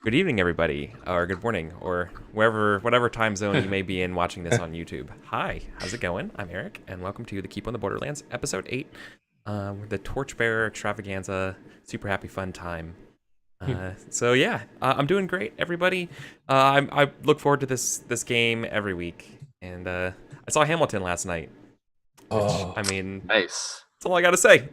Good evening, everybody, or good morning, or whatever time zone you may be in watching this on YouTube. Hi, how's it going? I'm Eric, and welcome to the Keep on the Borderlands, Episode 8, the Torchbearer Extravaganza, super happy fun time. I'm doing great, everybody. I look forward to this game every week, and I saw Hamilton last night, which, Oh, I mean, Nice. that's all I gotta say.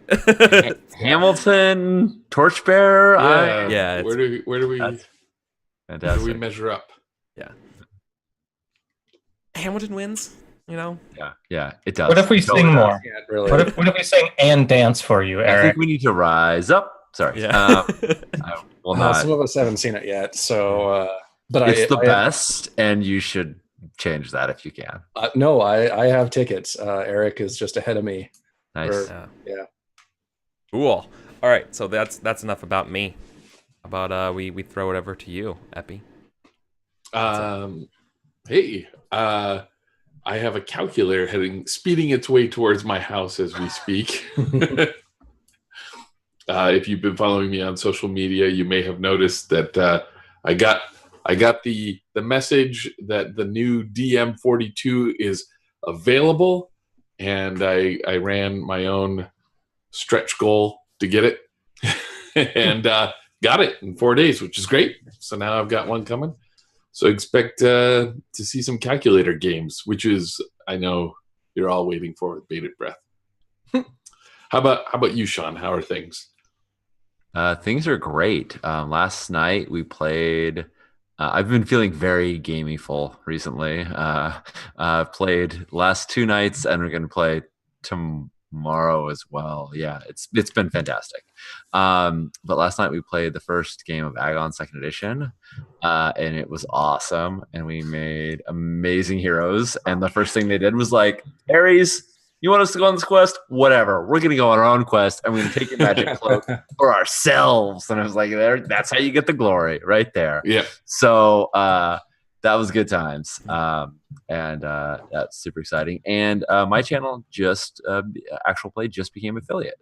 Hamilton, Torchbearer. Yeah, where do we That's fantastic. measure up? Yeah. Hamilton wins, you know? Yeah, it does. What if we It totally sing does. more? Can't really. What if we sing and dance for you, I Eric? think we need to rise up. Sorry. Yeah. I will not. Some of us haven't seen it yet, so but It's the I best, and you should change that if you can. No, I have tickets. Eric is just ahead of me. Nice. Yeah. Cool. All right, so that's enough about me. How about we throw it over to you, Epi? Hey, I have a calculator speeding its way towards my house as we speak. If you've been following me on social media, you may have noticed that I got the message that the new DM42 is available, and I ran my own stretch goal to get it, and got it in 4 days, which is great. So now I've got one coming. So expect to see some calculator games, which is, I know you're all waiting for with bated breath. How about you, Sean? How are things? Things are great. Last night we played. I've been feeling very gamey-ful recently. Played last 2 nights, and we're going to play tomorrow as well. Yeah, it's been fantastic. But last night we played the first game of Agon Second Edition, and it was awesome. And we made amazing heroes. And the first thing they did was like, Ares, you want us to go on this quest? Whatever. We're going to go on our own quest, and we're going to take your magic cloak for ourselves. And I was like, that's how you get the glory right there. Yeah. So that was good times. And that's super exciting. And my channel Actual Play just became an affiliate.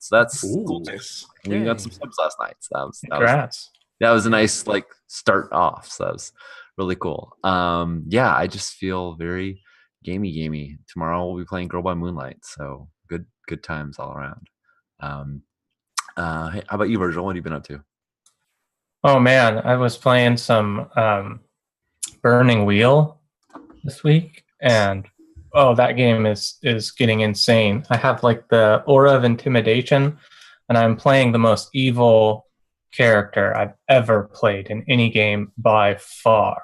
So that's cool. Nice. We got some subs last night. So Congrats. that was a nice start off. So that was really cool. I just feel very gamey. Tomorrow we'll be playing Girl by Moonlight. So good times all around. Hey, how about you, Virgil? What have you been up to? Oh man, I was playing some Burning Wheel this week, and that game is getting insane. I have the aura of intimidation, and I'm playing the most evil character I've ever played in any game by far.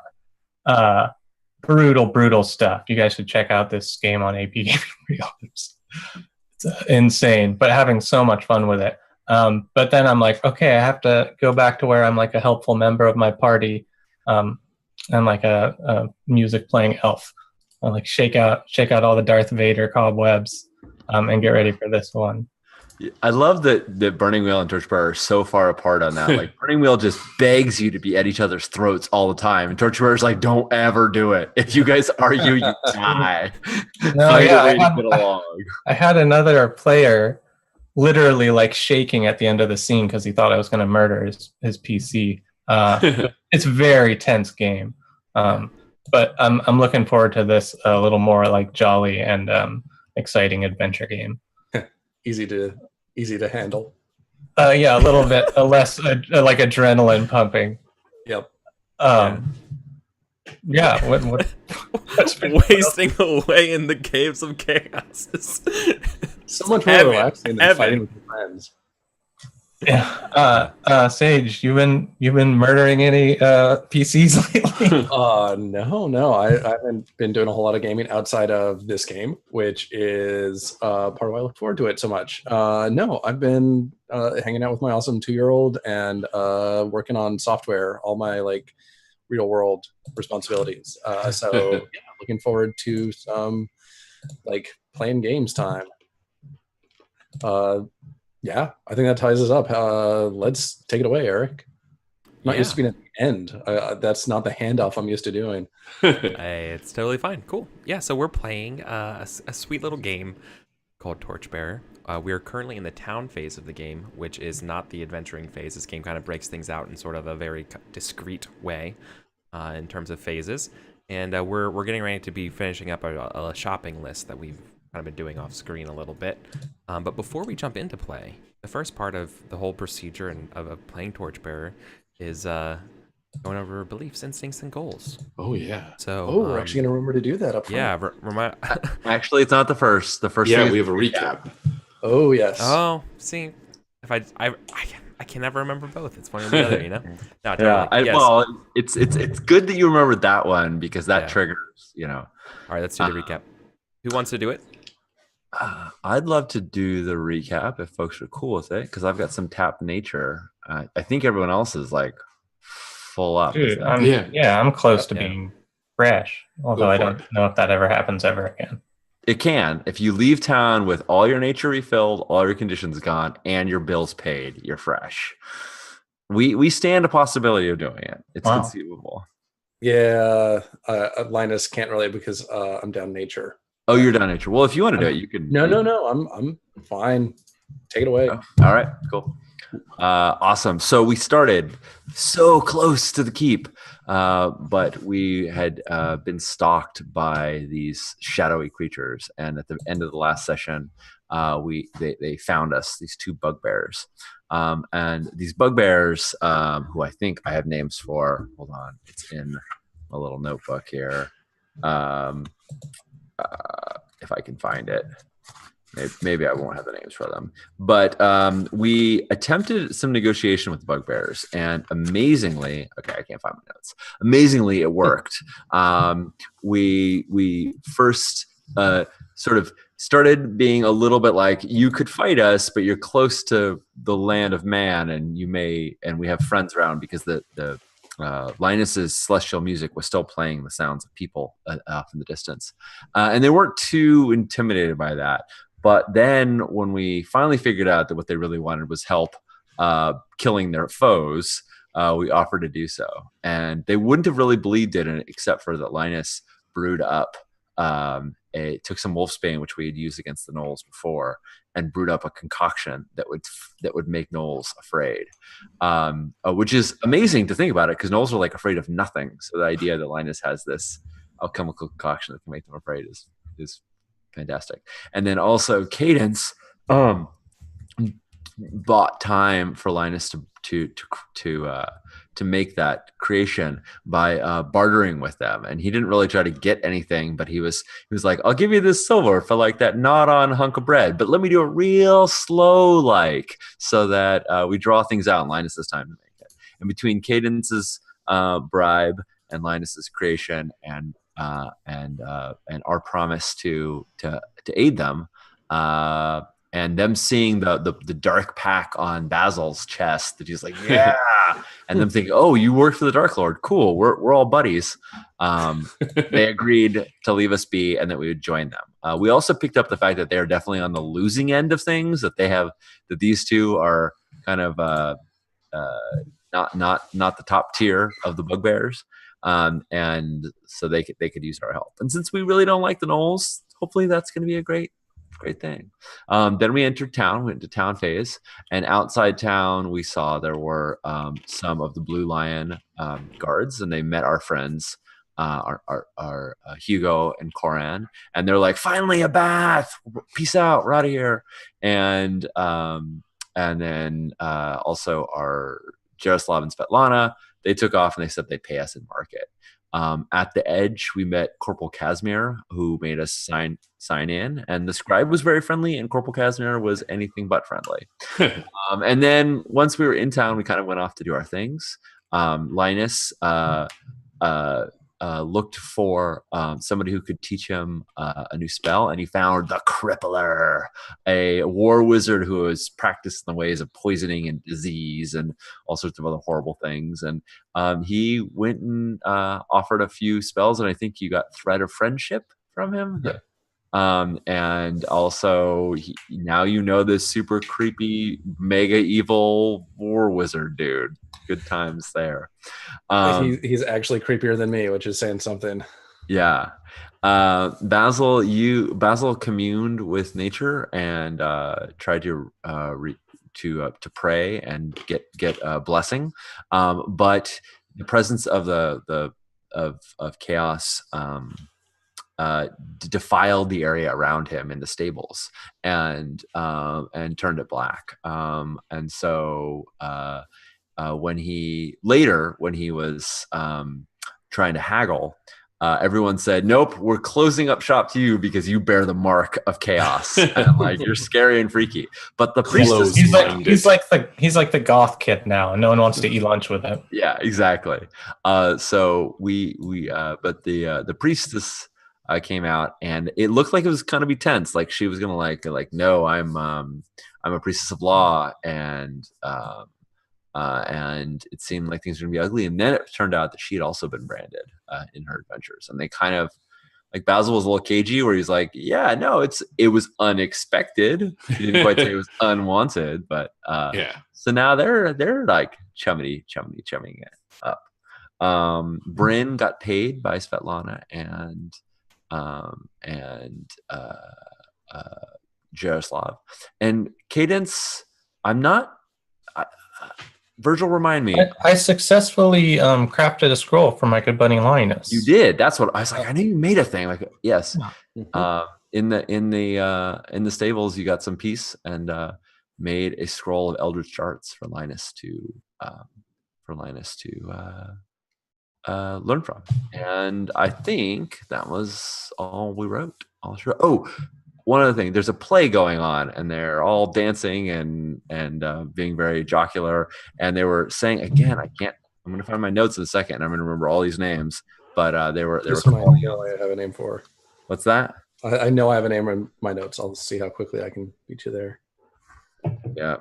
Brutal stuff. You guys should check out this game on AP Gaming Real. It's insane, but having so much fun with it. But then I'm like, okay, I have to go back to where I'm like a helpful member of my party. I'm like a music playing elf. I shake out all the Darth Vader cobwebs, and get ready for this one. I love that Burning Wheel and Torchbearer are so far apart on that. Burning Wheel just begs you to be at each other's throats all the time, and Torchbearer's like, don't ever do it. If you guys argue, you die. No, yeah, I had another player literally shaking at the end of the scene because he thought I was going to murder his PC. It's a very tense game, but I'm looking forward to this a little more jolly and exciting adventure game. Easy to handle. Yeah, a little bit less adrenaline pumping. Yep. Yeah. What's been Wasting away in the caves of chaos. So much more relaxing than fighting with your friends. Yeah. Sage, you've been murdering any PCs lately? No. I haven't been doing a whole lot of gaming outside of this game, which is part of why I look forward to it so much. No, I've been hanging out with my awesome 2-year-old and working on software, all my real world responsibilities. So yeah, looking forward to some playing games time. Yeah, I think that ties us up. Let's take it away, Eric. Not used to being at the end. That's not the handoff I'm used to doing. Hey, it's totally fine. Cool. Yeah, so we're playing a sweet little game called Torchbearer. we're currently in the town phase of the game, which is not the adventuring phase. This game kind of breaks things out in sort of a very discrete way in terms of phases. And we're getting ready to be finishing up a shopping list that we've kind of been doing off screen a little bit. But before we jump into play, the first part of the whole procedure of playing Torchbearer is going over beliefs, instincts, and goals. Oh yeah. So we're actually gonna remember to do that up front. Yeah, remind. Actually, it's not the first. The first. Yeah, thing we is have a recap. Oh yes. Oh, see, if I can never remember both. It's one or the other, you know. No, totally. Yeah. Yes. Well, it's good that you remembered that one because that Yeah. triggers. You know. All right, let's do the recap. Who wants to do it? I'd love to do the recap if folks are cool with it because I've got some tapped nature. I think everyone else is like full up. Dude, Yeah. I'm close to Yeah. being fresh. Although Go I for don't it. know if that ever happens ever again. It can. If you leave town with all your nature refilled, all your conditions gone, and your bills paid, you're fresh. We stand a possibility of doing it. It's Wow. conceivable. Yeah. Linus can't relate because I'm down nature. Oh, you're down nature. Well, if you want to do it, you can. No. I'm fine. Take it away. Oh, all right, cool. Awesome. So we started so close to the keep, but we had been stalked by these shadowy creatures, and at the end of the last session, they found us, these two bugbears, and these bugbears, who I think I have names for. Hold on, it's in a little notebook here. If I can find it. Maybe I won't have the names for them. But we attempted some negotiation with the bugbears, and amazingly, okay, I can't find my notes. Amazingly, it worked. We first sort of started being a little bit like, you could fight us, but you're close to the land of man, and we have friends around because the Linus's celestial music was still playing the sounds of people off in the distance, and they weren't too intimidated by that. But then when we finally figured out that what they really wanted was help killing their foes, we offered to do so. And they wouldn't have really believed it, except for that Linus brewed up, it took some wolfsbane, which we had used against the gnolls before, and brewed up a concoction that would make gnolls afraid, which is amazing to think about it, because gnolls are like afraid of nothing. So the idea that Linus has this alchemical concoction that can make them afraid is fantastic. And then also Cadence bought time for Linus to make that creation by bartering with them, and he didn't really try to get anything, but he was like, I'll give you this silver for like that gnawed on hunk of bread, but let me do it real slow, like, so that we draw things out, and Linus has time to make it. And between Cadence's bribe and Linus's creation and our promise to aid them, and them seeing the dark pack on Basil's chest, that he's like, yeah, and them thinking, oh, you work for the Dark Lord, cool, we're all buddies. They agreed to leave us be, and that we would join them. We also picked up the fact that they're definitely on the losing end of things. That these two are kind of not the top tier of the bugbears. And so they could use our help. And since we really don't like the gnolls, hopefully that's going to be a great thing. Then we entered town, went into town phase, and outside town we saw there were some of the Blue Lion guards, and they met our friends, our Hugo and Coran, and they're like, finally a bath, peace out, we're out of here. And then also our Jaroslav and Svetlana, they took off, and they said they'd pay us in market. At the edge, we met Corporal Casimir, who made us sign in, and the scribe was very friendly, and Corporal Casimir was anything but friendly. And then once we were in town, we kind of went off to do our things. Linus looked for somebody who could teach him a new spell, and he found the Crippler, a war wizard who was practiced in the ways of poisoning and disease and all sorts of other horrible things. And he went and offered a few spells, and I think you got Thread of Friendship from him. Yeah. And also, now you know this super creepy, mega evil war wizard dude. Good times there. He's actually creepier than me, which is saying something. Yeah. Basil communed with nature and tried to to pray and get a blessing, but the presence of of chaos defiled the area around him in the stables and turned it black. And so when he was trying to haggle, everyone said, "Nope, we're closing up shop to you because you bear the mark of chaos, and like you're scary and freaky." But the priestess, he's like the goth kid now, and no one wants to eat lunch with him. yeah, exactly. So but the priestess came out, and it looked like it was gonna be tense. Like she was gonna like no, I'm a priestess of law, and it seemed like things were gonna be ugly. And then it turned out that she had also been branded in her adventures, and they kind of like Basil was a little cagey, where he's like, "Yeah, no, it was unexpected." He didn't quite say it was unwanted, but Yeah. So now they're like chumming it up. Bryn got paid by Svetlana and Jaroslav, and Cadence. I'm not. Virgil, remind me. I successfully crafted a scroll for my good buddy Linus. You did. That's what I was like. I knew you made a thing. Like, yes. In the stables, you got some peace and made a scroll of Eldritch Charts for Linus to learn from. And I think that was all we wrote. Oh, one other thing, there's a play going on, and they're all dancing and being very jocular. And they were saying again, I'm going to find my notes in a second, and I'm going to remember all these names. But they were calling. I have a name for. What's that? I know I have a name in my notes. I'll see how quickly I can beat you there. Yeah.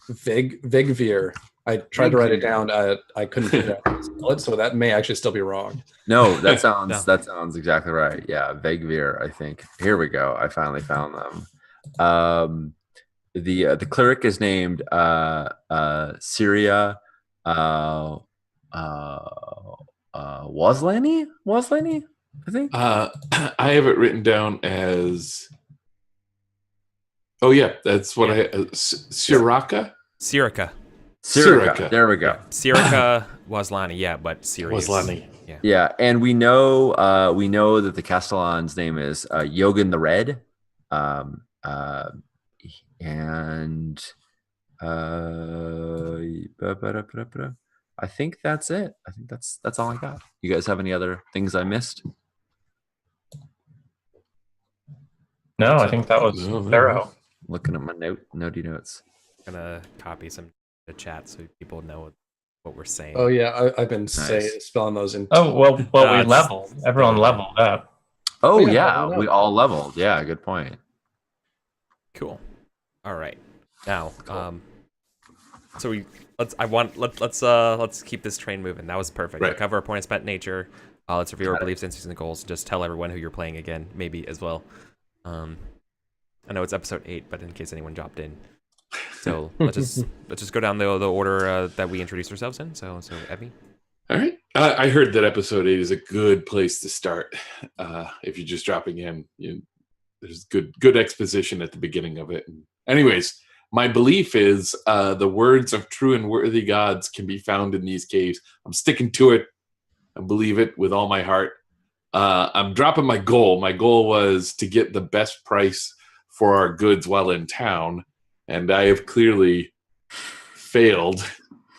Vigveer. I tried to write it down. I couldn't figure out how to spell it, so that may actually still be wrong. No, that sounds exactly right. Yeah, Vigveer, I think. Here we go. I finally found them. The cleric is named Syria Waslani, I think. I have it written down as. Oh yeah, that's what Siraka. Sirica. There we go. Sirica Waslani, yeah, but Sirius. Waslani. Yeah, and we know that the Castellan's name is Yogan the Red, and I think that's it. I think that's all I got. You guys have any other things I missed? No, I think that was thorough. Looking at my notey notes. I'm gonna copy some the chat so people know what we're saying. Oh yeah, I've been spelling those in. Oh well, we leveled. Everyone leveled up. Oh yeah, we all leveled. Yeah, good point. Cool. All right. Now, so let's keep this train moving. That was perfect. Right. Cover our point spent nature. Let's review our beliefs, interests, and goals. Just tell everyone who you're playing again, maybe as well. I know it's episode 8, but in case anyone dropped in, so let's just go down the order that we introduced ourselves in. So Evie. All right. I heard that episode 8 is a good place to start. If you're just dropping in, there's good exposition at the beginning of it. Anyways, my belief is the words of true and worthy gods can be found in these caves. I'm sticking to it. I believe it with all my heart. I'm dropping my goal. My goal was to get the best price for our goods while in town, and I have clearly failed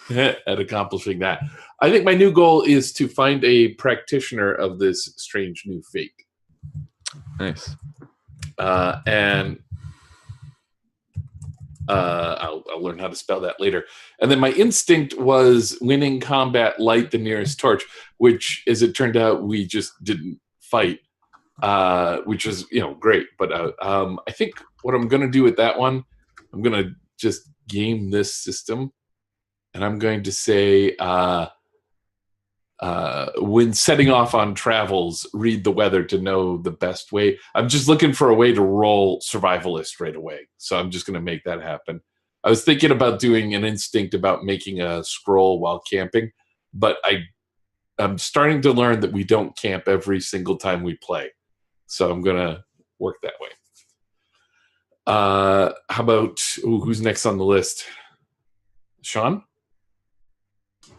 at accomplishing that. I think my new goal is to find a practitioner of this strange new fate. Nice. And I'll learn how to spell that later. And then my instinct was winning combat, light the nearest torch, which, as it turned out, we just didn't fight, which was great. But I think what I'm going to do with that one, I'm going to just game this system, and I'm going to say when setting off on travels, read the weather to know the best way. I'm just looking for a way to roll survivalist right away. So I'm just going to make that happen. I was thinking about doing an instinct about making a scroll while camping, but I'm starting to learn that we don't camp every single time we play, so I'm gonna work that way. How about who's next on the list? Sean?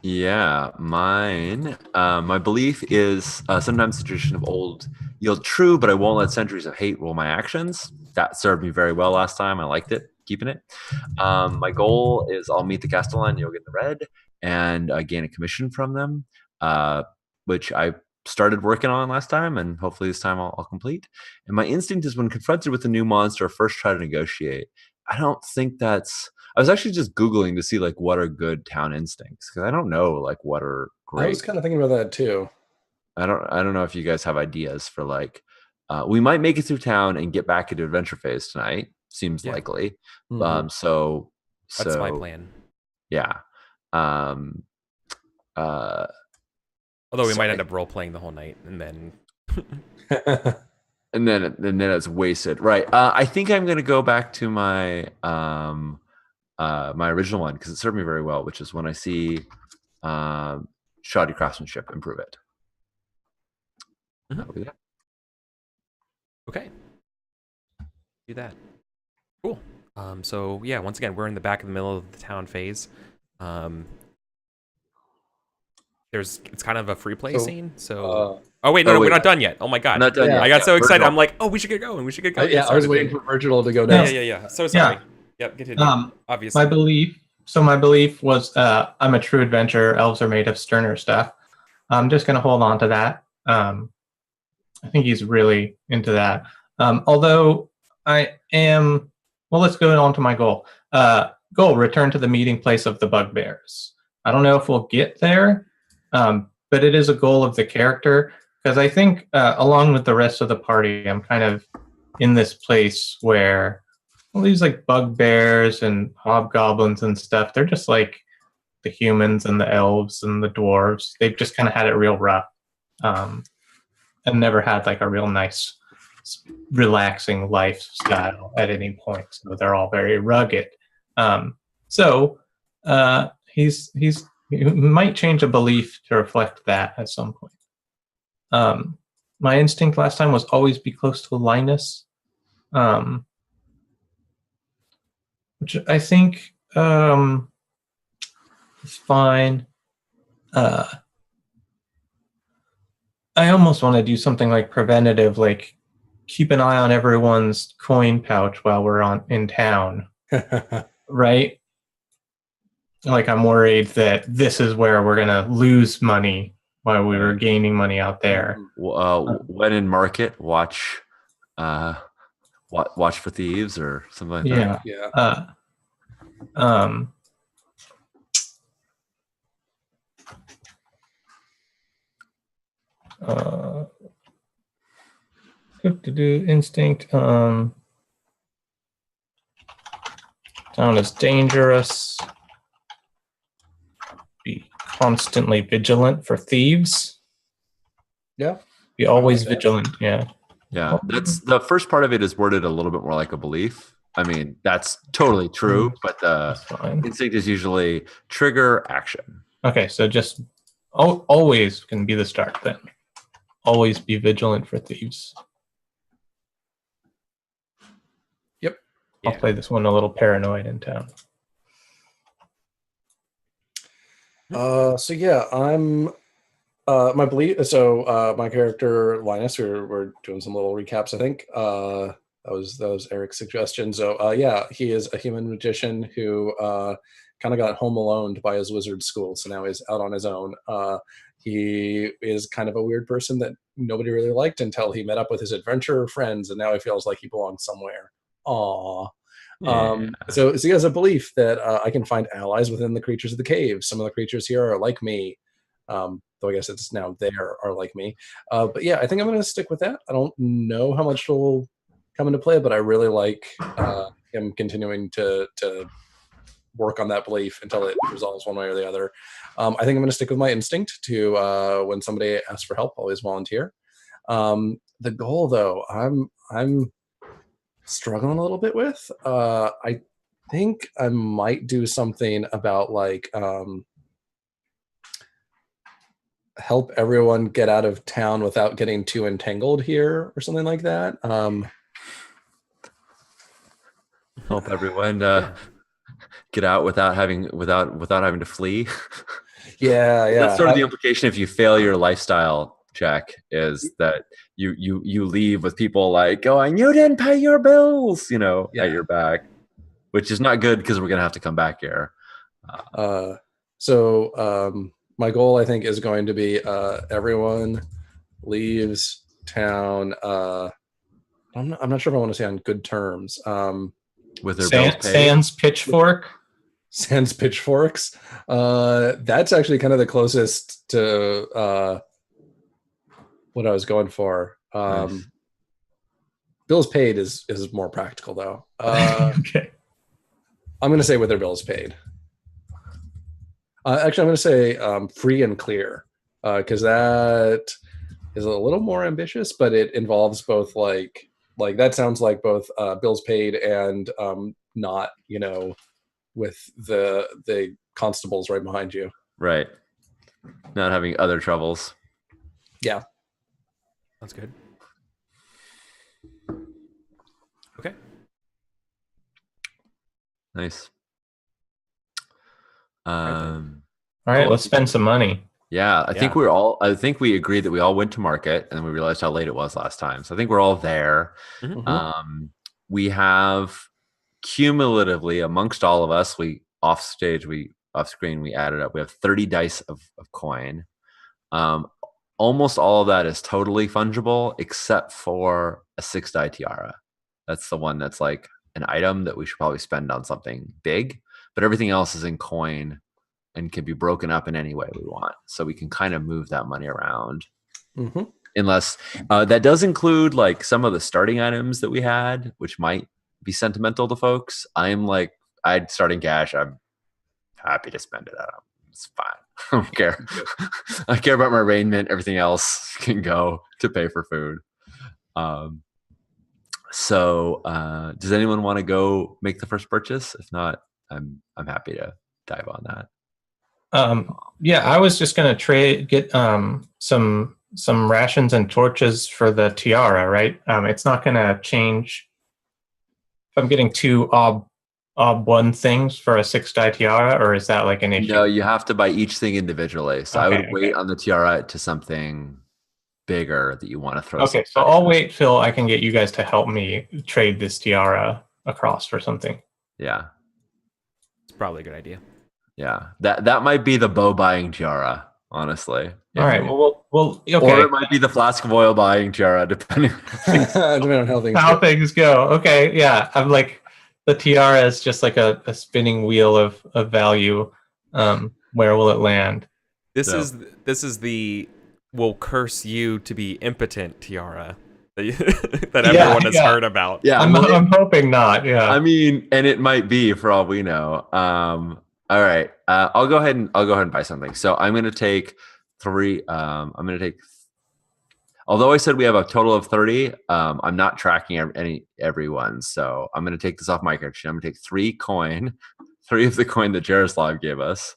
Yeah, mine. My belief is sometimes the tradition of old yield true, but I won't let centuries of hate rule my actions. That served me very well last time. I liked it, keeping it. My goal is I'll meet the castellan, you'll get the red, and gain a commission from them, which I started working on last time, and hopefully this time I'll complete. And my instinct is when confronted with a new monster, first try to negotiate. I don't think that's. I was actually just Googling to see like what are good town instincts because I don't know like what are great. I was kind of thinking about that too. I don't know if you guys have ideas for like we might make it through town and get back into adventure phase tonight. Seems likely. Mhm. So That's my plan. Yeah. Although we might end up role playing the whole night and then and then it's wasted. Right. I think I'm gonna go back to my my original one because it served me very well, which is when I see shoddy craftsmanship, improve it. Mm-hmm. Okay. Do that. Cool. So yeah, once again, we're in the back of the middle of the town phase. It's kind of a free play scene. So oh wait, no, we're not done yet. Oh my god. Not done yet. I got so excited. Virgil. I'm like, oh, we should get going. We should get going. Yeah, I was waiting for Virgil to go next. Yeah. So sorry. Yep, get it. Obviously. My belief was I'm a true adventurer. Elves are made of sterner stuff. I'm just going to hold on to that. I think he's really into that. Although I am, well, let's go on to my goal. Return to the meeting place of the bugbears. I don't know if we'll get there, but it is a goal of the character because I think along with the rest of the party, I'm kind of in this place where all these like bugbears and hobgoblins and stuff, they're just like the humans and the elves and the dwarves. They've just kind of had it real rough and never had like a real nice, relaxing lifestyle at any point. So they're all very rugged. He might change a belief to reflect that at some point. My instinct last time was always be close to Linus. Which I think is fine. I almost want to do something like preventative, like keep an eye on everyone's coin pouch while we're in town, right? Like I'm worried that this is where we're gonna lose money while we were gaining money out there. When in market, watch for thieves or something like that. Yeah. Instinct. Town is dangerous. Be constantly vigilant for thieves. Yeah. Be always vigilant. Yeah. Yeah, that's the first part of it is worded a little bit more like a belief. I mean, that's totally true, but the instinct is usually trigger action. Okay, so just always can be the start then. Always be vigilant for thieves. Yep. I'll play this one a little paranoid in town. I'm my belief. So my character Linus. We're doing some little recaps. I think that was Eric's suggestion. So he is a human magician who kind of got home alone by his wizard school. So now he's out on his own. He is kind of a weird person that nobody really liked until he met up with his adventurer friends, and now he feels like he belongs somewhere. Aww. Yeah. So he has a belief that I can find allies within the creatures of the cave. Some of the creatures here are like me. Though I guess it's now are like me. But yeah, I think I'm going to stick with that. I don't know how much will come into play, but I really like him continuing to work on that belief until it resolves one way or the other. I think I'm going to stick with my instinct to when somebody asks for help, always volunteer. The goal, though, I'm struggling a little bit with. I think I might do something about like help everyone get out of town without getting too entangled here, or something like that. Help everyone get out without having to flee. Yeah. That's sort of the implication if you fail your lifestyle check, is that you leave with people like going, "You didn't pay your bills," at your back, which is not good because we're gonna have to come back here. So my goal, I think, is going to be everyone leaves town. I'm not sure if I want to say on good terms. With their bills paid. Sans pitchfork. Sans pitchforks. That's actually kind of the closest to what I was going for. Nice. Bills paid is more practical, though. Okay. I'm going to say with their bills paid. Actually, I'm going to say free and clear, because that is a little more ambitious, but it involves both like that sounds like both bills paid and not, with the constables right behind you. Right. Not having other troubles. Yeah. That's good. Okay. Nice. All right, let's spend some money. Yeah, I think we agreed that we all went to market, and then we realized how late it was last time. So I think we're all there. Mm-hmm. We have cumulatively amongst all of us, off screen, we added up. We have 30 dice of coin. Almost all of that is totally fungible, except for a 6-die tiara. That's the one that's like an item that we should probably spend on something big, but everything else is in coin and can be broken up in any way we want. So we can kind of move that money around. Mm-hmm. Unless that does include like some of the starting items that we had, which might be sentimental to folks. I'd starting cash. I'm happy to spend it out. It's fine. I don't care. I care about my raiment. Everything else can go to pay for food. So does anyone want to go make the first purchase? If not, I'm happy to dive on that. Yeah, I was just gonna get some rations and torches for the tiara, right? It's not gonna change if I'm getting 2 ob 1 things for a 6-die tiara, or is that like an issue? No, you have to buy each thing individually. So I would wait on the tiara to something bigger that you want to throw. Okay, so I'll wait till I can get you guys to help me trade this tiara across for something. Yeah. It's probably a good idea. Yeah, that might be the bow buying tiara, honestly. All right. Well, okay. Or it might be the flask of oil buying tiara, depending on how things go. Okay, yeah. I'm like, the tiara is just like a spinning wheel of value. Where will it land? This is the will curse you to be impotent tiara that everyone has heard about. Yeah, I'm hoping not. Yeah. I mean, and it might be for all we know. All right, I'll go ahead and buy something. So I'm going to take 3. Although I said we have a total of 30, I'm not tracking everyone. So I'm going to take this off my character sheet. I'm going to take 3 of the coin that Jaroslav gave us.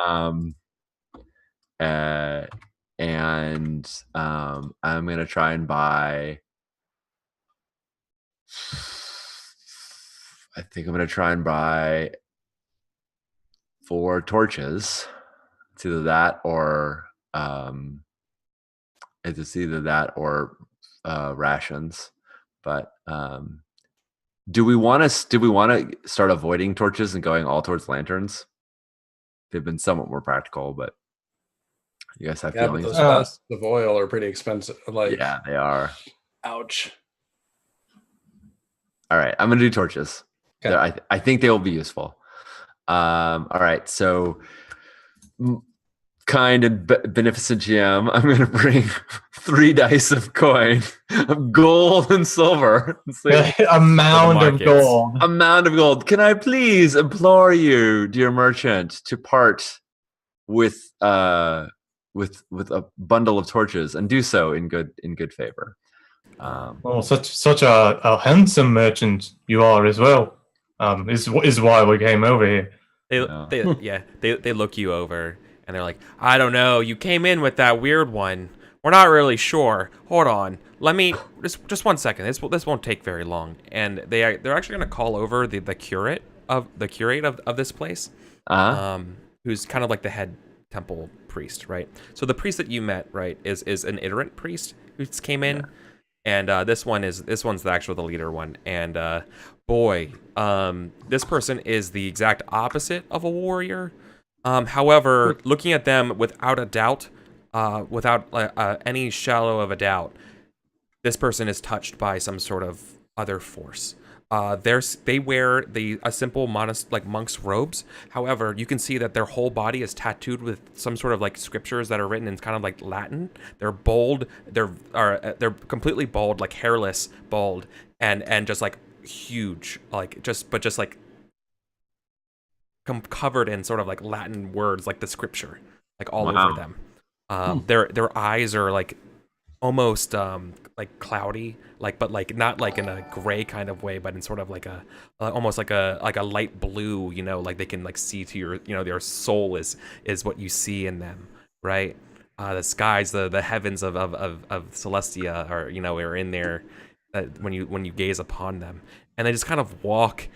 And I'm going to try and buy. I think I'm going to try and buy 4 torches. It's either that or rations. But do we want to start avoiding torches and going all towards lanterns? They've been somewhat more practical, but you guys have feelings. But those flasks of oil are pretty expensive. Yeah, they are. Ouch. All right, I'm gonna do torches. Okay. I think they will be useful. All right, so kind and beneficent GM, I'm going to bring 3 dice of coin, of gold and silver. A mound of gold. A mound of gold. Can I please implore you, dear merchant, to part with a bundle of torches and do so in good favor? Such a handsome merchant you are as well. Is why we came over here. They look you over, And they're like, I don't know. You came in with that weird one. We're not really sure. Hold on. Let me just 1 second. This won't take very long. And they're actually going to call over the curate of this place, who's kind of like the head temple priest, right? So the priest that you met, right, is an iterant priest who just came in, and this one's the leader one. And this person is the exact opposite of a warrior. However, looking at them without a doubt, without any shadow of a doubt, this person is touched by some sort of other force. They wear a simple monk's robes. However, you can see that their whole body is tattooed with some sort of like scriptures that are written in kind of like Latin. They're bald. They're completely bald, like hairless, bald, and just like huge, like just like covered in sort of like Latin words, like the scripture, like all over them. Their eyes are like almost like cloudy, like, but like not like in a gray kind of way, but in sort of like a almost like a light blue, you know, like they can like see to your, you know, their soul is what you see in them, right? The skies, the heavens of Celestia are, you know, are in there when you gaze upon them, and they just kind of walk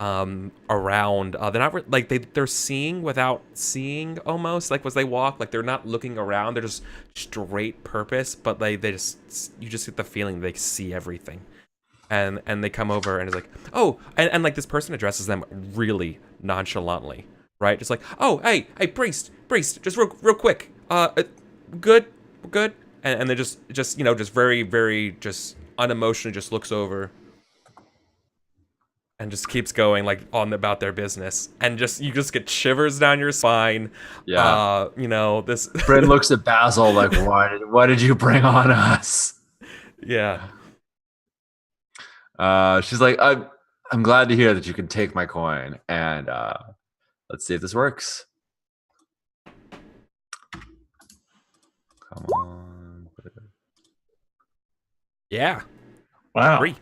around. They're not like they're seeing without seeing, almost like as they walk, like they're not looking around, they're just straight purpose, but you just get the feeling they see everything. And they come over and it's like, oh, and like this person addresses them really nonchalantly, right? Just like, oh, hey priest, just real quick, good, and they just you know, just very, very just unemotionally just looks over and just keeps going like on about their business, and you just get shivers down your spine. Yeah. You know, this Bryn looks at Basil like, why did you bring on us? Yeah. She's like, I'm glad to hear that you can take my coin, and let's see if this works. Come on. Yeah. Wow. 3.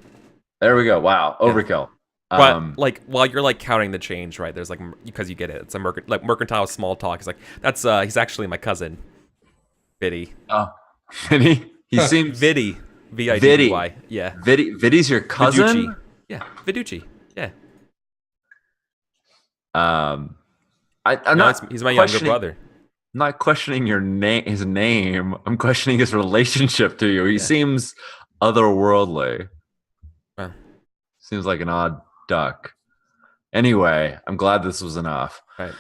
There we go. Wow. Overkill. But like while you're like counting the change, right? There's like, because you get it. It's a mercantile small talk. He's like, he's actually my cousin, Biddy. Oh, Vinny. He seems Viddy. V-I-D-Y. Yeah. Viddy's your cousin? Viducci. Yeah. Viducci. Yeah. I'm No, not. he's my younger brother. I'm not questioning his name. I'm questioning his relationship to you. He seems otherworldly. Wow. Seems like an odd duck. Anyway, I'm glad this was enough. Right.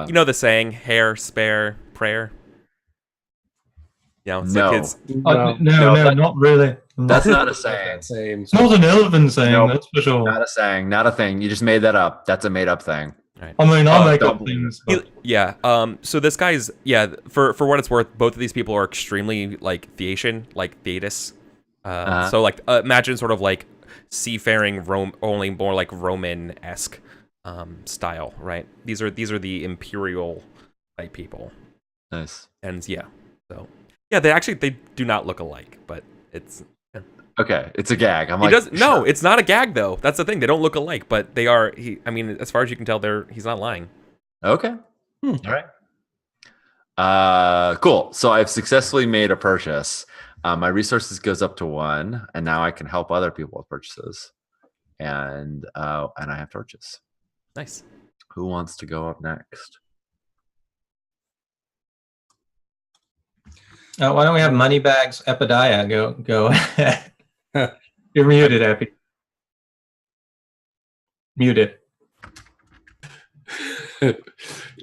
You know the saying, hair spare prayer? You know, it's No. the kids. No, not really. That's not a saying. Same. It's not an elven saying, Nope. that's for sure. Not a saying. Not a thing. You just made that up. That's a made up thing. Right. I mean, I make don't up believe things. it. But Yeah. So this guy's, for what it's worth, both of these people are extremely like Theatian, like Thetis. So like imagine sort of like seafaring Rome, only more like Roman-esque style, right? These are the imperial type people. Nice. And yeah, so yeah, they do not look alike, but it's Okay, it's a gag. I'm he like, does no, sure. it's not a gag though. That's the thing. They don't look alike, but they are. I mean, as far as you can tell, he's not lying. Okay. All right. Cool. So I've successfully made a purchase. My resources goes up to 1, and now I can help other people with purchases. And I have torches. Nice. Who wants to go up next? why don't we have Moneybags Epidiah go ahead? You're muted, Epi. Muted. It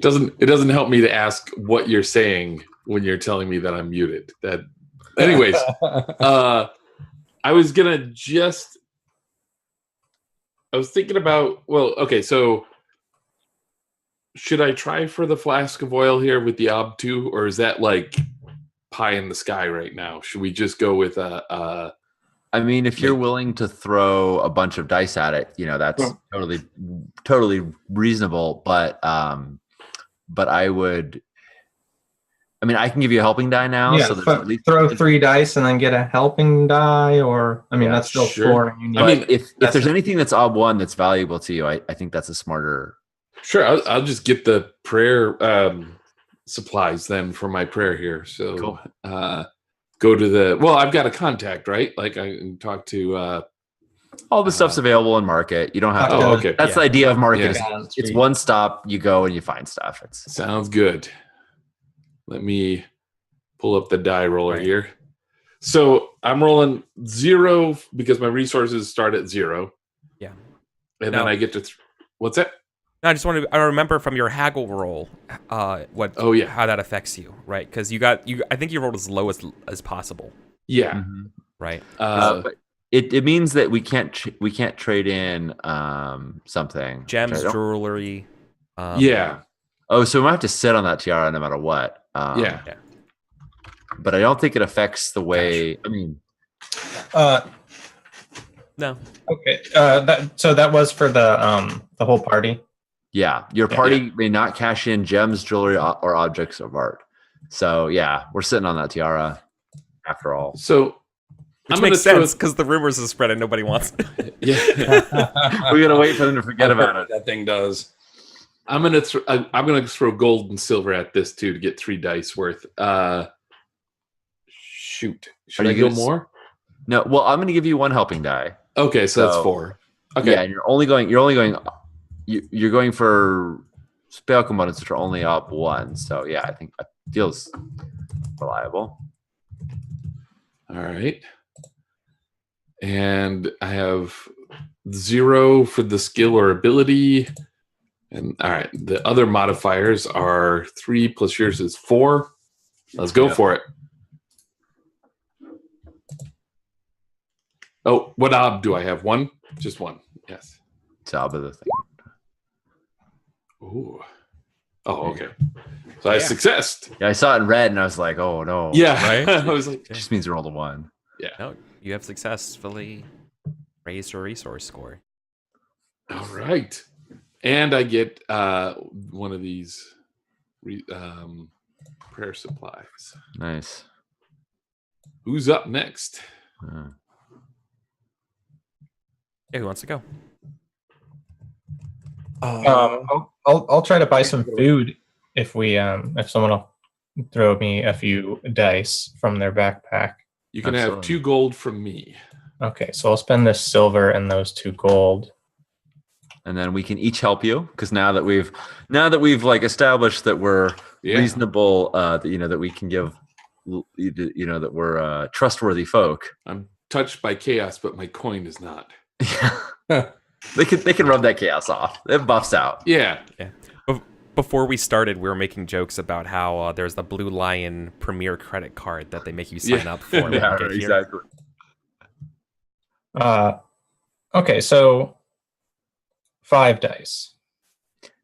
doesn't help me to ask what you're saying when you're telling me that I'm muted. Anyways, I was thinking about, okay, so should I try for the flask of oil here with the Ob2, or is that like pie in the sky right now? Should we just go with I mean, if you're willing to throw a bunch of dice at it, you know, that's totally reasonable. But I would. I mean, I can give you a helping die now. Yeah, so there's at least throw 3 dice and then get a helping die, or I mean, that's still 4. And you need, I mean, if there's anything that's Ob 1 that's valuable to you, I think that's a smarter. Sure, I'll just get the prayer supplies then for my prayer here. So Cool. go to the. Well, I've got a contact, right? Like I can talk to. All the stuff's available in market. You don't have to. Oh, okay. That's the idea of market. Yeah. It's one stop. You go and you find stuff. It's Sounds good. Let me pull up the die roller Right. here. So I'm rolling 0 because my resources start at 0. Yeah. And No. then I get to. What's that? No, I just wanted. I remember from your haggle roll, what? Oh, yeah. How that affects you, right? Because you. I think you rolled as low as possible, Yeah. Mhm. right? But it means that we can't trade in something. Gems, Sorry, don't- jewelry. Yeah. Oh, so we might have to sit on that tiara no matter what. Yeah. But I don't think it affects the way. I mean, No. Okay. That was for the whole party. yeah, your party may not cash in gems, jewelry, or objects of art. So yeah, we're sitting on that tiara after all. So Which I'm makes gonna throw- sense because the rumors have spread and nobody wants it. Yeah. We're gonna wait for them to forget about it. That thing does. I'm gonna throw gold and silver at this too to get 3 dice worth. Shoot. Should Are I you go gonna more? No, well, I'm gonna give you one helping die. Okay, so that's So- 4. Okay. Yeah, and you're only going. You're going for spell components which are only up 1. So yeah, I think that feels reliable. All right. And I have 0 for the skill or ability. And all right, the other modifiers are 3 plus yours is 4. Let's go Yeah. for it. Oh, what ob do I have? 1? Just 1. Yes. Top of the thing. Ooh. Oh, okay. So I successed. Yeah, I saw it in red, and I was like, "Oh no!" Yeah. Right? I was like, It just means you rolled a 1. No, you have successfully raised your resource score. all right. And I get one of these prayer supplies. Nice. Who's up next? Uh, Hey, who wants to go? I'll try to buy some food if someone will throw me a few dice from their backpack. You can have Absolutely. 2 gold from me. Okay, so I'll spend this silver and those 2 gold. and then we can each help you because now that we've like established that we're Yeah. reasonable, that we can give, that we're trustworthy folk. I'm touched by chaos, but my coin is not. They can rub that chaos off. It buffs out. Yeah. Before we started, we were making jokes about how there's the Blue Lion Premier credit card that they make you sign up for. when you Yeah, get here. exactly. Okay, so 5 dice.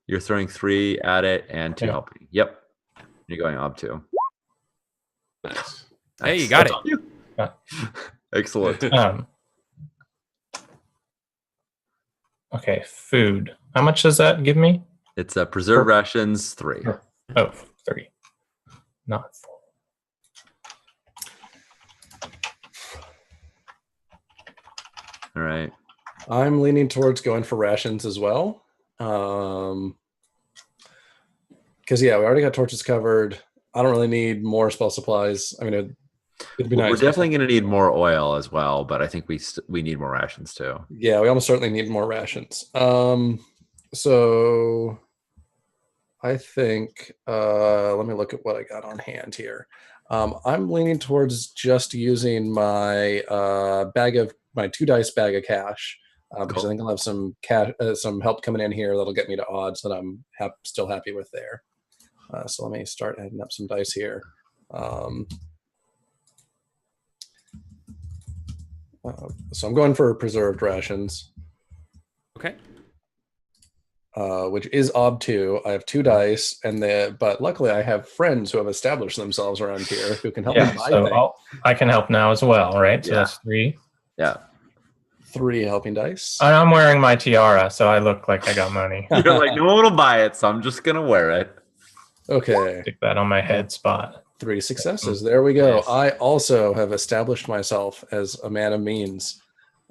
You're throwing 3 at it and 2 Yeah. helping. Yep. You're going up 2. Nice. Hey, you got That's it. on you. Yeah. Excellent. Okay, food. How much does that give me? It's preserved rations 3. Oh, 3. Not 4. All right. I'm leaning towards going for rations as well. Because we already got torches covered. I don't really need more spell supplies. I mean, it'd be nice. We're definitely going to need more oil as well, but I think we need more rations too. Yeah, we almost certainly need more rations. So I think let me look at what I got on hand here. I'm leaning towards just using my my 2 dice bag of cash because I think I'll have some cash, some help coming in here that'll get me to odds that I'm still happy with there. So let me start adding up some dice here. So I'm going for preserved rations. Okay. Which is ob 2. I have 2 dice, but luckily I have friends who have established themselves around here who can help me Yeah, buy so things. I can help now as well, right? So Yeah. that's 3. Yeah. 3 helping dice. And I'm wearing my tiara, so I look like I got money. You're like, no one will buy it, so I'm just going to wear it. Okay, Stick that on my head spot. 3 successes. There we go. Nice. I also have established myself as a man of means.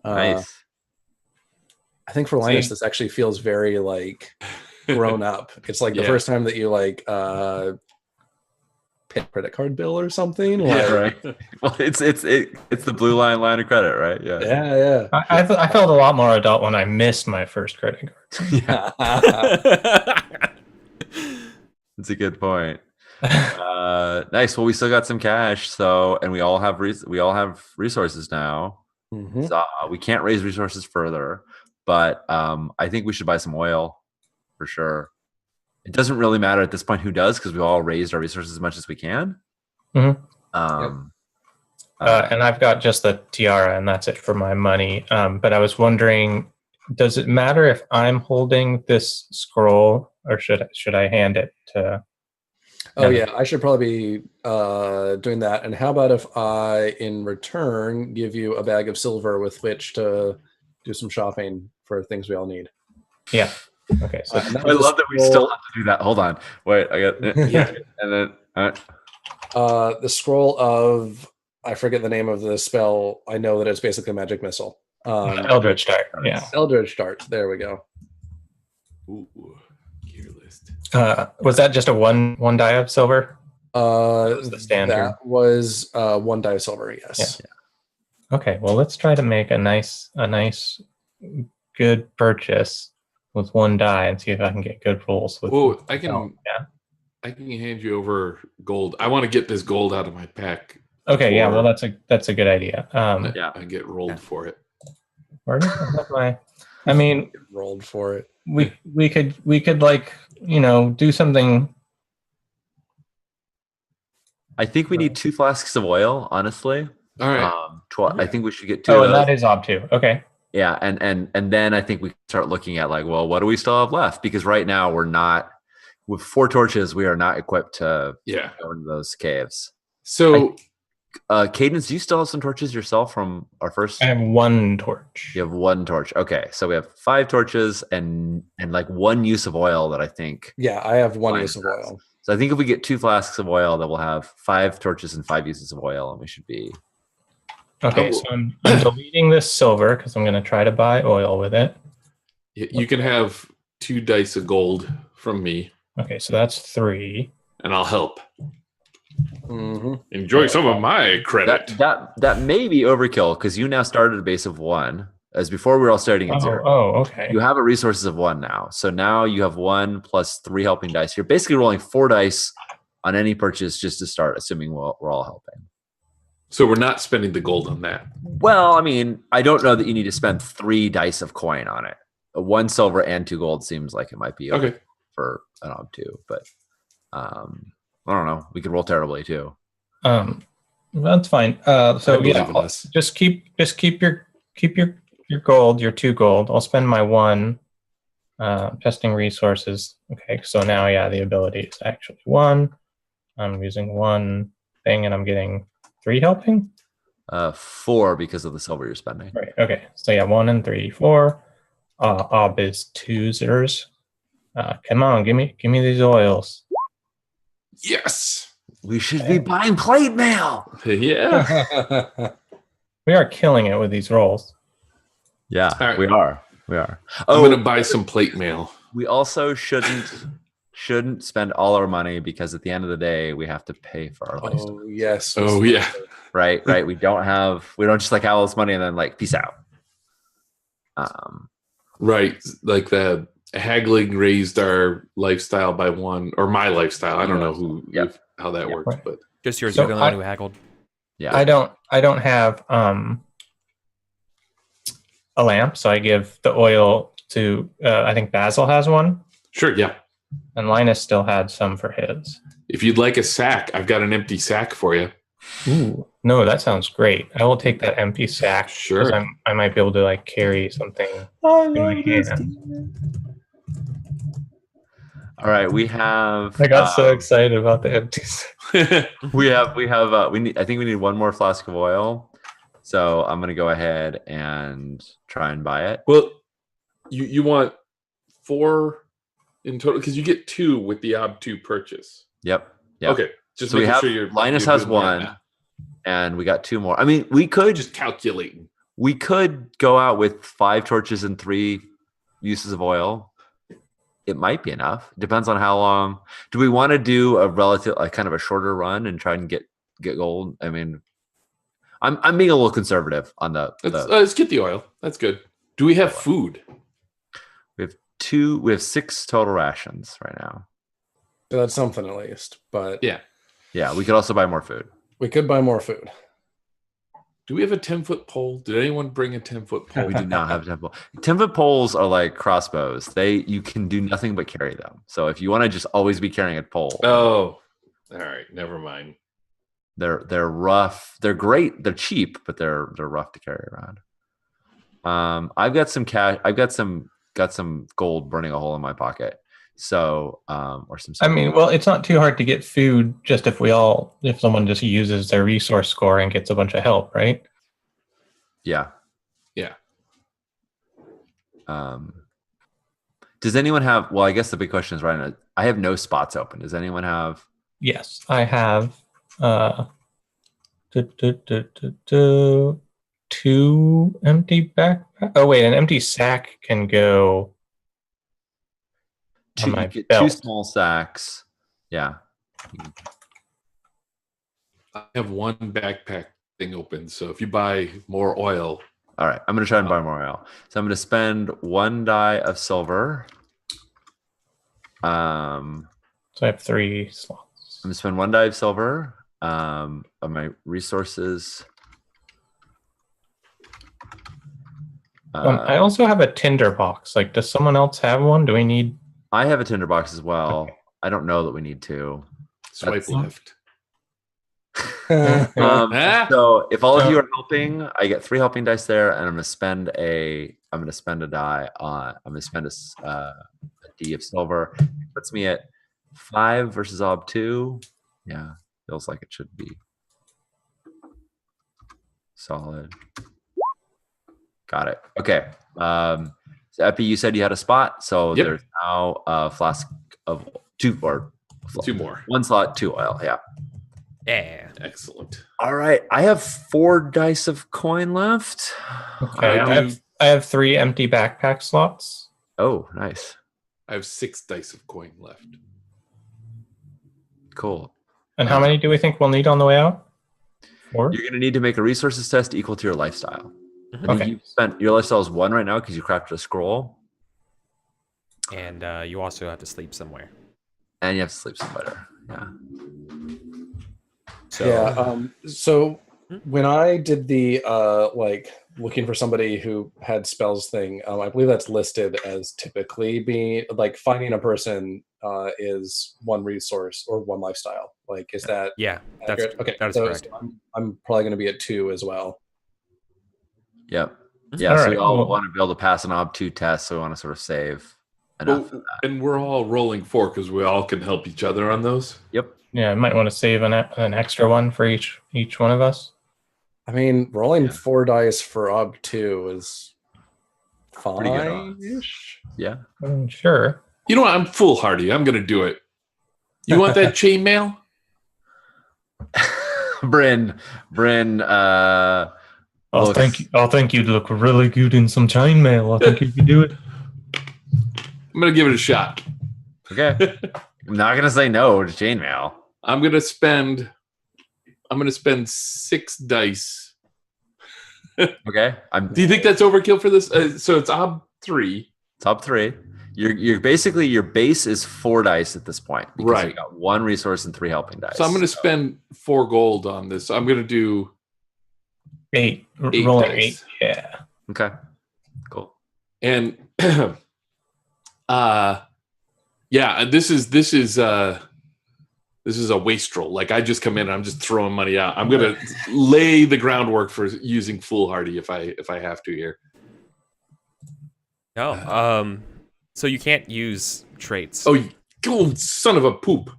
Nice. I think for Linus, See? this actually feels very like grown up. It's like the Yeah. first time that you pay a credit card bill or something. Yeah, Like, right. Well, it's the blue line of credit, right? Yeah. yeah. I felt a lot more adult when I missed my first credit card. Yeah. That's a good point. Nice. Well, we still got some cash, so and we all have resources now. Mhm. So we can't raise resources further, but I think we should buy some oil for sure. It doesn't really matter at this point who does because we all raised our resources as much as we can. Mhm. Yep. And I've got just the tiara, and that's it for my money. But I was wondering, does it matter if I'm holding this scroll, or should I hand it to? Oh yeah, I should probably be doing that. And how about if I, in return, give you a bag of silver with which to do some shopping for things we all need? Yeah. Okay. So And that I was a love that we scroll- still have to do that. Hold on. Wait, I got Yeah. and then the scroll of, I forget the name of the spell. I know that it's basically a magic missile. Eldritch Dart. Yeah. Eldritch Dart. There we go. Ooh, gear list. Was that just a one die of silver? Was the standard? That was 1 die of silver. Yes. Yeah. Okay. Well, let's try to make a nice, good purchase with 1 die and see if I can get good rolls with. Oh, I can. Yeah. I can hand you over gold. I want to get this gold out of my pack. Okay. Yeah. Well, before that's a good idea. Yeah. I get rolled for it. Where did I have my? I mean, Rolled for it. we could like do something. I think we need 2 flasks of oil, honestly. All right. I think we should get 2 Oh, of and those. that is ob too. Okay. Yeah, and then I think we start looking at like, well, what do we still have left? Because right now we're not with 4 torches, we are not equipped to Yeah. go into those caves. So Cadence, do you still have some torches yourself from our first? I have 1 torch. You have 1 torch. Okay, so we have 5 torches and like 1 use of oil that I think. Yeah, I have 1 Fine. use of oil. So I think if we get 2 flasks of oil, then we'll have 5 torches and 5 uses of oil, and we should be. Okay, so I'm deleting this silver because I'm going to try to buy oil with it. you can have 2 dice of gold from me, Okay, so that's 3. and I'll help. Mm-hmm. Enjoy some of my credit. That may be overkill because you now started a base of 1, as before we were all starting at 0. Oh, okay. You have a resources of 1 now. So now you have 1 plus 3 helping dice. You're basically rolling 4 dice on any purchase just to start, assuming we're all helping. So we're not spending the gold on that. Well, I mean, I don't know that you need to spend 3 dice of coin on it. 1 silver and 2 gold seems like it might be Okay. for an ob too, but I don't know. We could roll terribly too. That's fine. I So believe yeah, in us. just keep your gold, your 2 gold. I'll spend my 1 testing resources. Okay, so now the ability is actually 1. I'm using 1 thing and I'm getting 3 helping. 4 because of the silver you're spending. Right. Okay. So 1 and 3, 4. Ob is 2 zeros. Come on, give me these oils. Yes. We should be buying plate mail. Yeah. We are killing it with these rolls. Yeah, All right. we are. I'm Oh, gonna buy some plate mail. we also shouldn't spend all our money because at the end of the day we have to pay for our lifestyle. Oh yes. Oh yeah. Right. We don't just like have all this money and then like peace out. Right. Like the haggling raised our lifestyle by 1, or my lifestyle. I don't know Yep. how that works, right. but Just yours. So You're the only one who haggled. Yeah. I don't have a lamp, so I give the oil to I think Basil has 1, sure. Yeah. and Linus still had some for his. If you'd like a sack, I've got an empty sack for you. Ooh, no, that sounds great. I will take that empty sack. 'Cause Sure. I might be able to like carry something in my hand. All right, we have. I got so excited about the empty sack. We need. I think we need 1 more flask of oil. So I'm gonna go ahead and try and buy it. Well, you want 4 in total because you get 2 with the ob2 purchase. Yep. Okay. Just So we making have sure you're Linus you're has doing the right 1, math. and we got 2 more. I mean, we could Just calculating. go out with 5 torches and 3 uses of oil. it might be enough. Depends on how long. Do we want to do a relative, like kind of a shorter run and try and get gold? I mean, I'm being a little conservative on Let's get the oil. That's good. Do we have food? We have 6 total rations right now. So that's something at least. But Yeah, we could also buy more food. we could buy more food. Do we have a 10-foot pole? Did anyone bring a 10-foot pole? We do not have 10-foot. 10-foot poles are like crossbows. You can do nothing but carry them. So if you want to just always be carrying a pole, Oh, all right. Never mind. they're rough. They're great. They're cheap, but they're rough to carry around. I've got some cash. I've got some gold burning a hole in my pocket. So or some. I mean, well, it's not too hard to get food just if someone just uses their resource score and gets a bunch of help, right? Yeah. Yeah. Does anyone have? Well, I guess the big question is right now. I have no spots open. Does anyone have? Yes, I have 2 empty backpacks. Oh wait, an empty sack can go. On my Get belt. 2 small sacks. Yeah. I have 1 backpack thing open. So if you buy more oil, All right. I'm going to try and buy more oil. So I'm going to spend 1 die of silver. So I have 3 slots. I'm going to spend 1 die of silver on my resources. I also have a tinder box. Like, does someone else have one? Do we need? I have a tinderbox as well. Okay. I don't know that we need to. swipe left. So if all of you are helping, I get 3 helping dice there, and I'm going to spend a die on. I'm going to spend a D of silver. It puts me at 5 versus ob 2. Yeah, feels like it should be solid. Got it. Okay. So Epi, you said you had a spot, so Yep. there's now a flask of 2 or 2 more. 1 slot, 2 oil. Yeah. Yeah. Excellent. All right. I have 4 dice of coin left. Okay, I have 3 empty backpack slots. Oh, nice. I have 6 dice of coin left. Cool. And how many do we think we'll need on the way out? 4? You're going to need to make a resources test equal to your lifestyle. I think Okay. you spent your lifestyle is 1 right now because you crafted a scroll, And you also have to sleep somewhere. and you have to sleep somewhere. Yeah. So So when I did the like looking for somebody who had spells thing, I believe that's listed as typically being like finding a person is 1 resource or 1 lifestyle. Like, is that yeah, that's accurate? Okay? that is so correct. I'm probably going to be at 2 as well. Yep. Yeah. All so right, we all cool. want to be able to pass an ob 2 test, so we want to sort of save enough. Well, and we're all rolling 4 because we all can help each other on those. Yep. Yeah, I might want to save an extra one for each one of us. I mean, rolling Yeah. 4 dice for ob 2 is Pretty good odds. fine-ish. Yeah. Sure. You know what? I'm foolhardy. I'm going to do it. You want that chainmail? Bryn. I'll think you'd look really good in some chainmail. I think you could do it. I'm going to give it a shot. Okay. I'm not gonna say no to chainmail. I'm going to spend 6 dice. Okay. Do you think that's overkill for this? So it's ob 3. Top 3. You're basically your base is 4 dice at this point because Right. you got 1 resource and 3 helping dice. So I'm going to spend 4 gold on this. I'm going to do 8. 8 Rolling dice. 8. Yeah. Okay. Cool. And yeah, this is a wastrel. Like, I just come in and I'm just throwing money out. I'm going to lay the groundwork for using foolhardy if I have to here. No. So you can't use traits. Oh, son of a poop.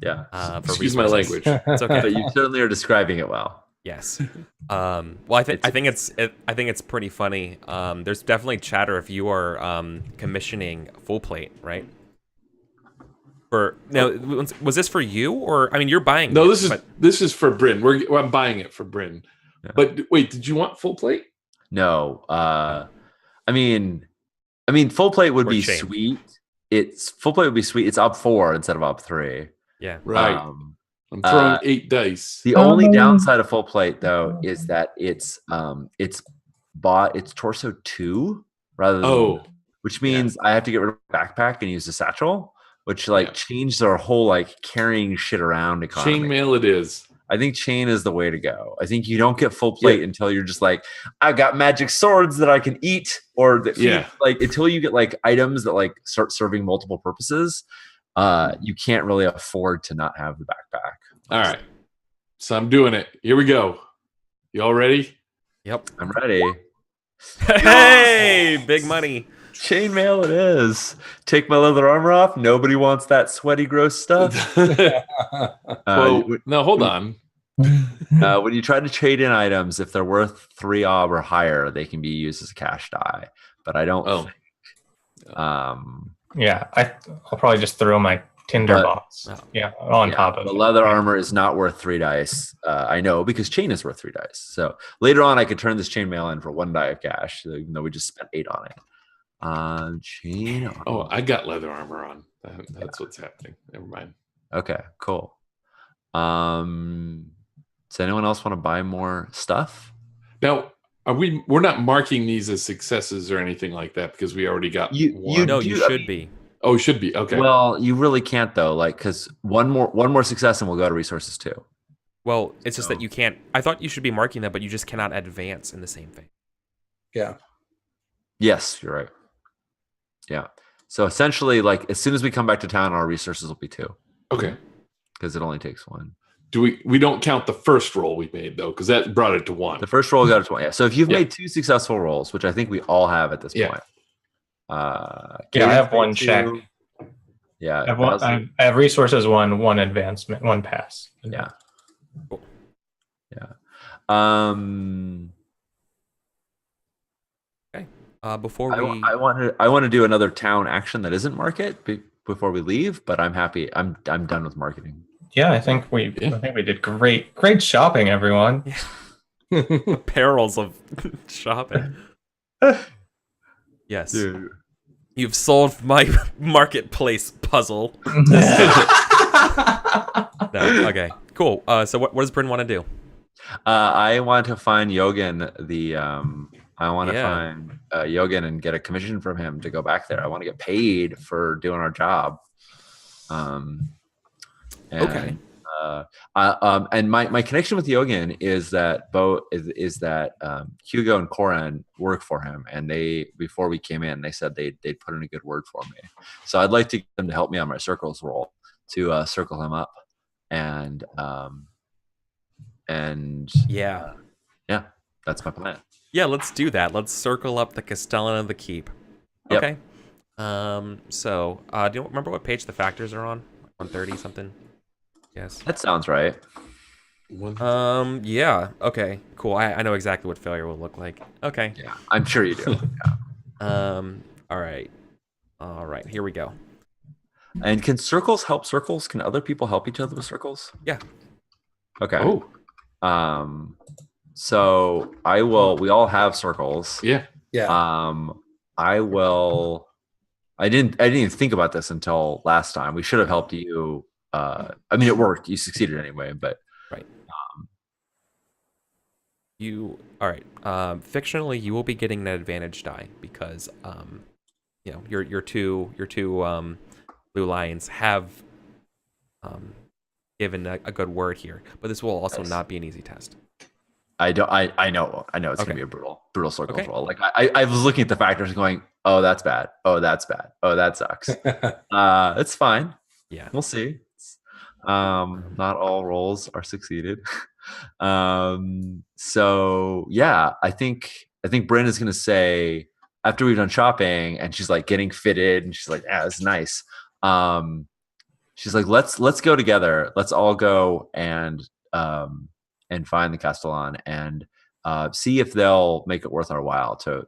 Yeah. For Excuse my resources. language. It's okay. But you certainly are describing it well. Yes. Well, I think it's pretty funny. There's definitely chatter if you are commissioning full plate, right? Was this for you, or I mean, you're buying? No, it, this is for Bryn. I'm buying it for Bryn. Yeah. But wait, did you want full plate? No. I mean full plate would Or be chain. sweet. it's full plate would be sweet. It's up 4 instead of up 3. Yeah. Right. Um, I'm throwing 8 dice. the only downside of full plate though is that it's torso 2 rather than Oh, which means I have to get rid of backpack and use a satchel, which like changed our whole like carrying shit around economy. chainmail it is. I think chain is the way to go. I think you don't get full plate until you're just like, I've got magic swords that I can eat, or that like until you get like items that like start serving multiple purposes, you can't really afford to not have the backpack. All right. So I'm doing it. Here we go. You all ready? Yep. I'm ready. Hey, big money. Chainmail it is. Take my leather armor off. Nobody wants that sweaty, gross stuff. Well, no, hold on. When you try to trade in items, if they're worth 3 ob or higher, they can be used as a cash die. But I don't think. Yeah, I'll probably just throw my tinderbox. On top of the it. leather armor is not worth 3 dice. I know, because chain is worth 3 dice. So later on, I could turn this chainmail in for 1 die of cash, even though we just spent 8 on it. Chain armor. Oh, I got leather armor on. That's what's happening. Never mind. Okay, cool. Does anyone else want to buy more stuff? Now, we're not marking these as successes or anything like that because we already got one. No, you should be. Oh, it should be. Okay. Well, you really can't though, like, because one more success and we'll go to resources too. Well, it's just that you can't. I thought you should be marking that, but you just cannot advance in the same thing. Yeah. Yes, you're right. Yeah. So essentially, like, as soon as we come back to town, our resources will be 2. Okay. Because it only takes 1. We don't count the first roll we made though, because that brought it to 1. The first roll got it to 1. Yeah. So if you've made 2 successful rolls, which I think we all have at this point. I have 1 check. Yeah. I have resources 1 advancement, 1 pass. Yeah. Cool. Yeah. Before we, I want to do another town action that isn't market before we leave, but I'm happy. I'm done with marketing. Yeah, I think we did great shopping, everyone. perils of shopping. Yes. Dude. You've solved my marketplace puzzle. No, okay, cool. So what does Bryn want to do? I want to find Yogan. I want to find Yogan and get a commission from him to go back there. I want to get paid for doing our job. Okay. And my connection with Yogan is that Hugo and Corin work for him, and before we came in, they said they'd put in a good word for me. So I'd like to get them to help me on my circles roll to circle him up, and that's my plan. Yeah, let's do that. Let's circle up the castellan of the keep. Okay. So do you remember what page the factors are on? 130 something. Yes. That sounds right. Yeah. Okay. Cool. I know exactly what failure will look like. Okay. Yeah, I'm sure you do. All right. All right. Here we go. And can circles help circles? Can other people help each other with circles? Yeah. Okay. Oh. So I will. We all have circles. Yeah. Yeah. I will. I didn't even think about this until last time. We should have helped you. I mean, it worked. You succeeded anyway, but right. All right. Fictionally, you will be getting an advantage die because your two blue lions have given a good word here, but this will also not be an easy test. I know it's gonna be a brutal circles roll. Like I was looking at the factors and going, oh, that's bad. Oh, that's bad. Oh, that sucks. It's fine. Yeah, we'll see. Not all rolls are succeeded. So yeah, I think Bryn is gonna say after we've done shopping and she's like getting fitted and she's like, yeah, that's nice. She's like, let's go together. Let's all go and find the castellan and see if they'll make it worth our while to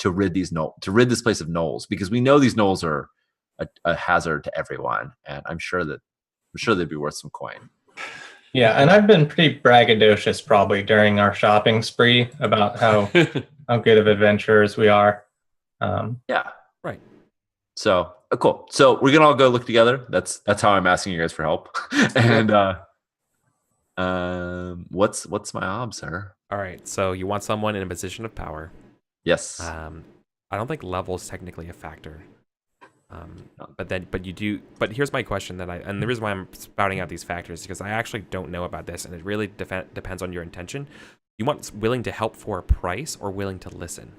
rid this place of gnolls, because we know these gnolls are a hazard to everyone, and I'm sure they'd be worth some coin. Yeah, and I've been pretty braggadocious probably during our shopping spree about how good of adventurers we are. Yeah, right. So Cool. So we're gonna all go look together. That's how I'm asking you guys for help. And what's my ob, sir? All right, so you want someone in a position of power. Yes. I don't think level is technically a factor. But you do. But here's my question and the reason why I'm spouting out these factors is because I actually don't know about this, and it really depends on your intention. You want willing to help for a price or willing to listen?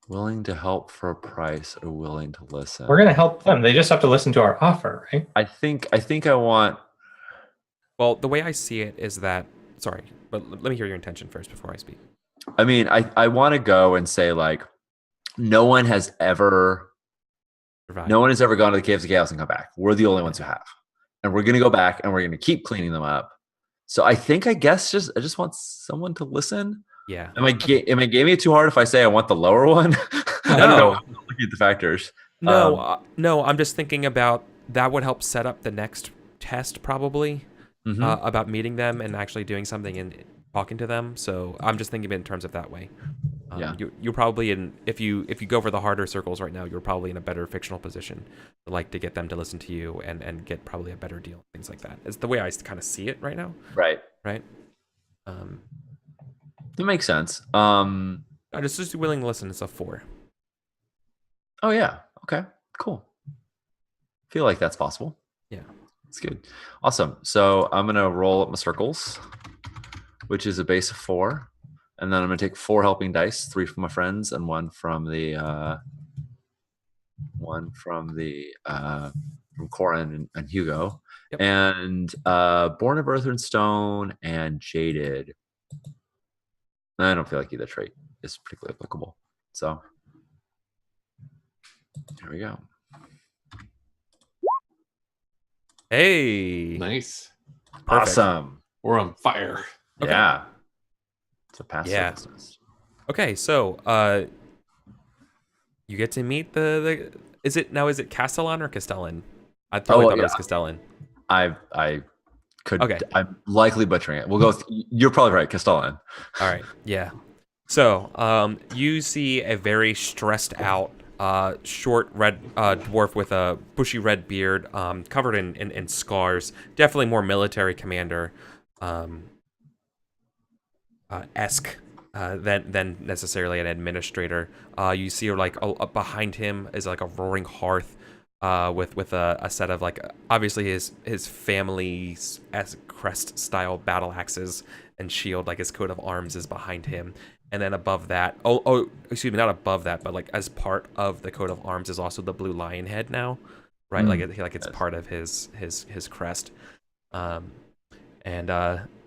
Willing to help for a price or willing to listen? We're gonna help them. They just have to listen to our offer, right? I think I want. Well, the way I see it is that. Sorry, but let me hear your intention first before I speak. I mean, I want to go and say like, no one has ever gone to the Caves of Chaos and come back. We're the only ones who have, and we're gonna go back and we're gonna keep cleaning them up. So I guess I just want someone to listen. Yeah. Am I gaming it too hard if I say I want the lower one? I don't know. I'm looking at the factors. No. I'm just thinking about that would help set up the next test probably about meeting them and actually doing something and talking to them. So I'm just thinking of it in terms of that way. You're probably if you go for the harder circles right now, you're probably in a better fictional position, to get them to listen to you and get probably a better deal, things like that. It's the way I kind of see it right now. Right. That makes sense. I just willing to listen. It's a 4. Oh yeah. Okay. Cool. Feel like that's possible. Yeah. That's good. Awesome. So I'm gonna roll up my circles, which is a base of 4. And then I'm going to take 4 helping dice, 3 from my friends and 1 from from Corin and Hugo. Yep. And Born of Earth and Stone and Jaded. I don't feel like either trait is particularly applicable. So here we go. Hey. Nice. Perfect. Awesome. We're on fire. Okay. Yeah. It's a pass. Yeah. Okay, so you get to meet is it castellan or castellan? I probably thought it was castellan. I'm likely butchering it. We'll go with, you're probably right, castellan. All right. Yeah. So you see a very stressed out short red dwarf with a bushy red beard, covered in scars, definitely more military commander esque than necessarily an administrator. You see behind him is like a roaring hearth with a set of obviously his family's crest style battle axes and shield, like his coat of arms is behind him. And then above that, excuse me, not above that, but as part of the coat of arms is also the blue lion head now, right? It's part of his crest.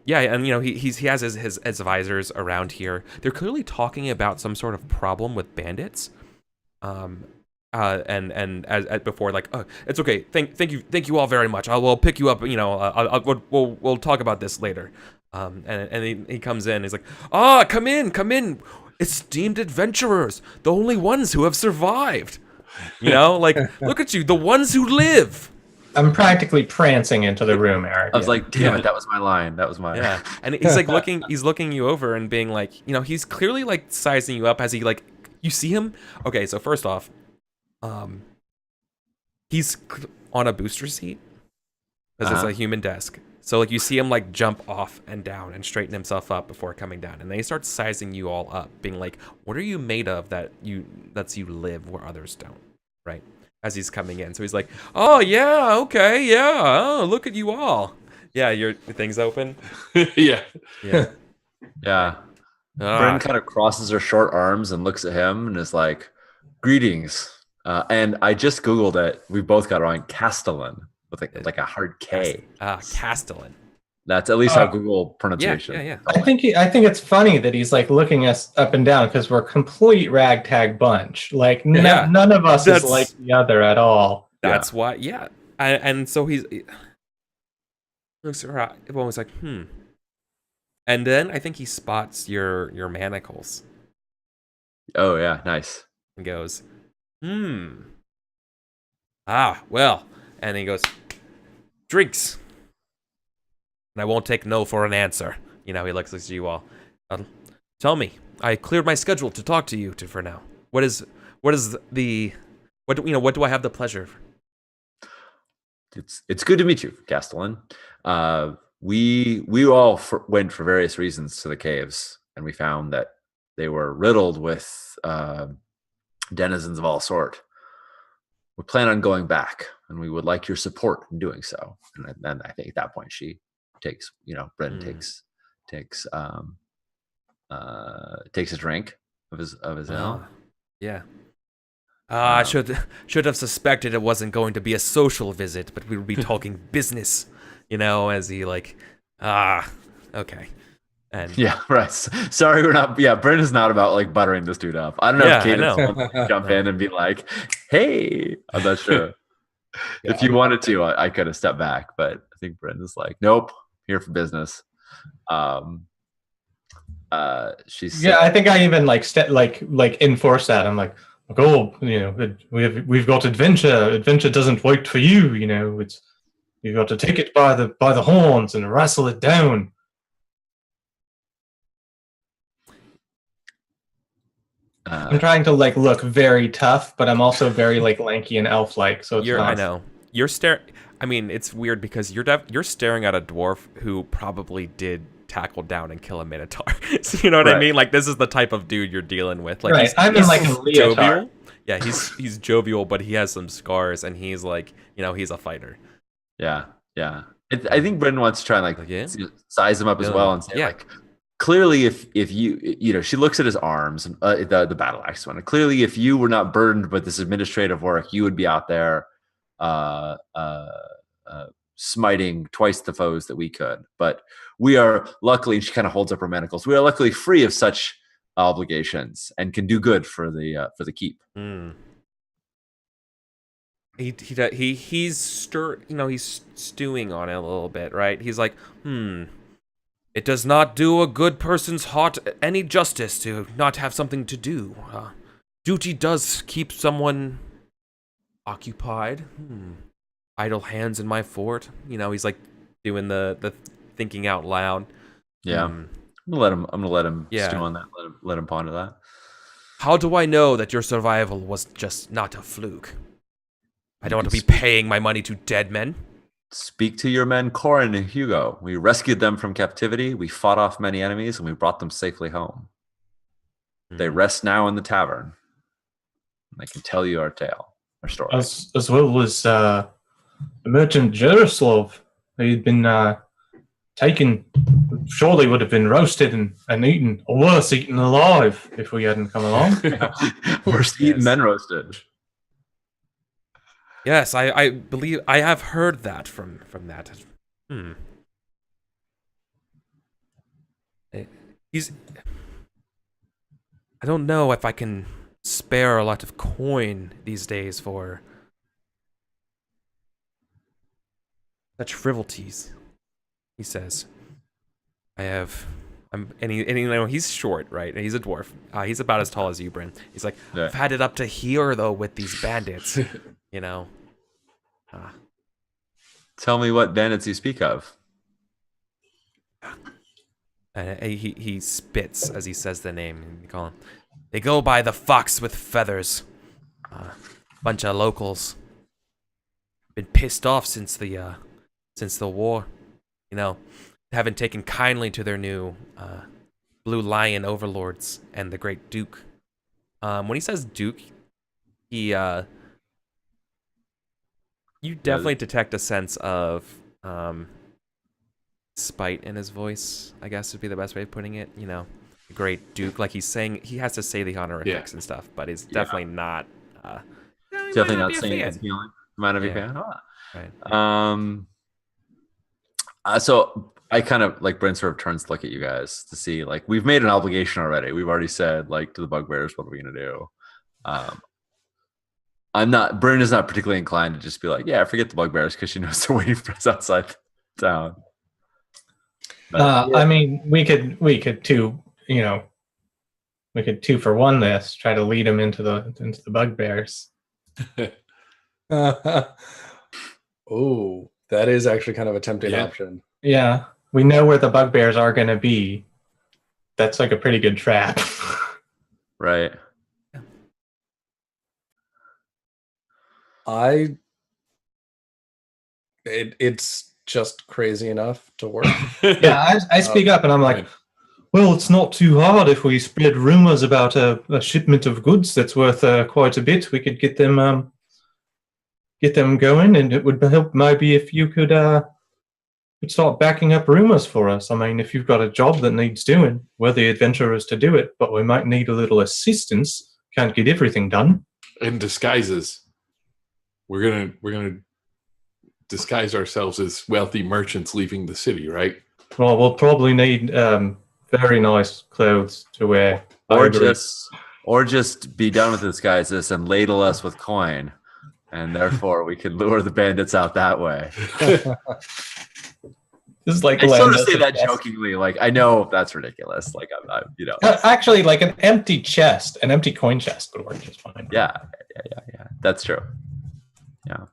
Yeah, and he has his advisors around here. They're clearly talking about some sort of problem with bandits. And as before, it's okay. Thank you all very much. We'll pick you up. We'll talk about this later. And he comes in. He's like, come in, esteemed adventurers, the only ones who have survived. Look at you, the ones who live. I'm practically prancing into the room, Eric. I was like, damn it, that was my line. That was my And he's looking you over and being like, he's clearly sizing you up as he you see him. Okay, so first off, he's on a booster seat because it's a human desk. So you see him jump off and down and straighten himself up before coming down, and then he starts sizing you all up, being like, "What are you made of that lets you live where others don't?" Right? As he's coming in, so he's like, "Oh yeah, okay, yeah. Oh, look at you all. Yeah, your thing's open. Yeah. Bryn kind of crosses her short arms and looks at him and is like, "Greetings." And I just googled it. We both got it wrong. Castellan. With a hard K. Castellan. That's at least how Google pronunciation. Yeah. I think it's funny that he's looking us up and down because we're a complete ragtag bunch. None of us is like the other at all. That's why. Yeah. And so he looks around. Everyone's like, And then I think he spots your manacles. Oh yeah, nice. And goes, well. And he goes, drinks. And I won't take no for an answer. He looks at you all. Tell me, I cleared my schedule to talk to you for now. What is what is what do I have the pleasure? It's good to meet you, Castellan. We all went for various reasons to the caves, and we found that they were riddled with denizens of all sort. We plan on going back, and we would like your support in doing so. And then I think at that point she takes, Brendan takes a drink of his ale. Yeah. I should have suspected it wasn't going to be a social visit, but we would be talking business, as he okay. And yeah, right. Sorry, we're not. Yeah, Brendan's not about like buttering this dude up. I don't know if Cadence wants to jump in and be like, "Hey," I'm not sure. If you wanted to, I could have stepped back, but I think Brendan's like, "Nope, here for business." She's I think I even enforce that. I'm like, oh, we've got adventure. Adventure doesn't wait for you. It's you've got to take it by the horns and wrestle it down. I'm trying to look very tough, but I'm also very lanky and elf-like. So it's I know you're staring. I mean, it's weird because you're staring at a dwarf who probably did tackle down and kill a minotaur. So you know what I mean? Like this is the type of dude you're dealing with. Like I'm in a leotard. Jovial. Yeah, he's jovial, but he has some scars, and he's he's a fighter. Yeah. I think Brendan wants to try and size him up as well and say clearly if you she looks at his arms, the battle axe one. Clearly, if you were not burdened with this administrative work, you would be out there smiting twice the foes that we could. But we are luckily, and she kind of holds up her manacles, we are luckily free of such obligations and can do good for the keep. He's stewing on it a little bit, right? He's like, it does not do a good person's heart any justice to not have something to do. Duty does keep someone occupied. Idle hands in my fort. He's like doing the thinking out loud. Yeah. I'm gonna let him stew on that. Let him ponder that. How do I know that your survival was just not a fluke? I don't want to be paying my money to dead men. Speak to your men, Corin and Hugo. We rescued them from captivity. We fought off many enemies, and we brought them safely home. They rest now in the tavern. I can tell you our story. As well as the merchant Jaroslav. He'd been taken, surely would have been roasted and eaten, or worse, eaten alive if we hadn't come along. Worse eaten than roasted. Yes, I believe I have heard that from that. I don't know if I can spare a lot of coin these days for such frivolities, he says. He's short, right? He's a dwarf. He's about as tall as you, Bryn. He's like, I've had it up to here, though, with these bandits, Tell me what bandits you speak of. And he spits as he says the name. You call him. They go by the Fox with Feathers. Bunch of locals. Been pissed off since the war. Haven't taken kindly to their new Blue Lion overlords and the Great Duke. When he says Duke, you definitely detect a sense of spite in his voice, I guess would be the best way of putting it. The Great Duke, like he's saying, he has to say the honorifics and stuff, but he's definitely not. Definitely not saying it's feeling. Might not be a fan. Right. So I kind of Brent sort of turns to look at you guys to see we've made an obligation already. We've already said to the bugbears, what are we gonna do? Bryn is not particularly inclined to just be like, yeah, forget the bugbears, because she knows they're waiting for us outside town. I mean, we could two for one this, try to lead him into the bugbears. Oh, that is actually kind of a tempting option. Yeah, we know where the bugbears are going to be. That's a pretty good trap. Right. It's just crazy enough to work. Yeah, I speak up and I'm like, well, it's not too hard if we spread rumors about a shipment of goods that's worth quite a bit. We could get them going, and it would help maybe if you could start backing up rumors for us. I mean, if you've got a job that needs doing, we're the adventurers to do it, but we might need a little assistance. Can't get everything done. And disguises. We're gonna disguise ourselves as wealthy merchants leaving the city, right? Well, we'll probably need very nice clothes to wear. Or just be done with disguises and ladle us with coin, and therefore we can lure the bandits out that way. This is like I sort of say that jokingly, like I know that's ridiculous. Like I'm actually, like an empty coin chest would work just fine. Yeah. That's true. Yeah.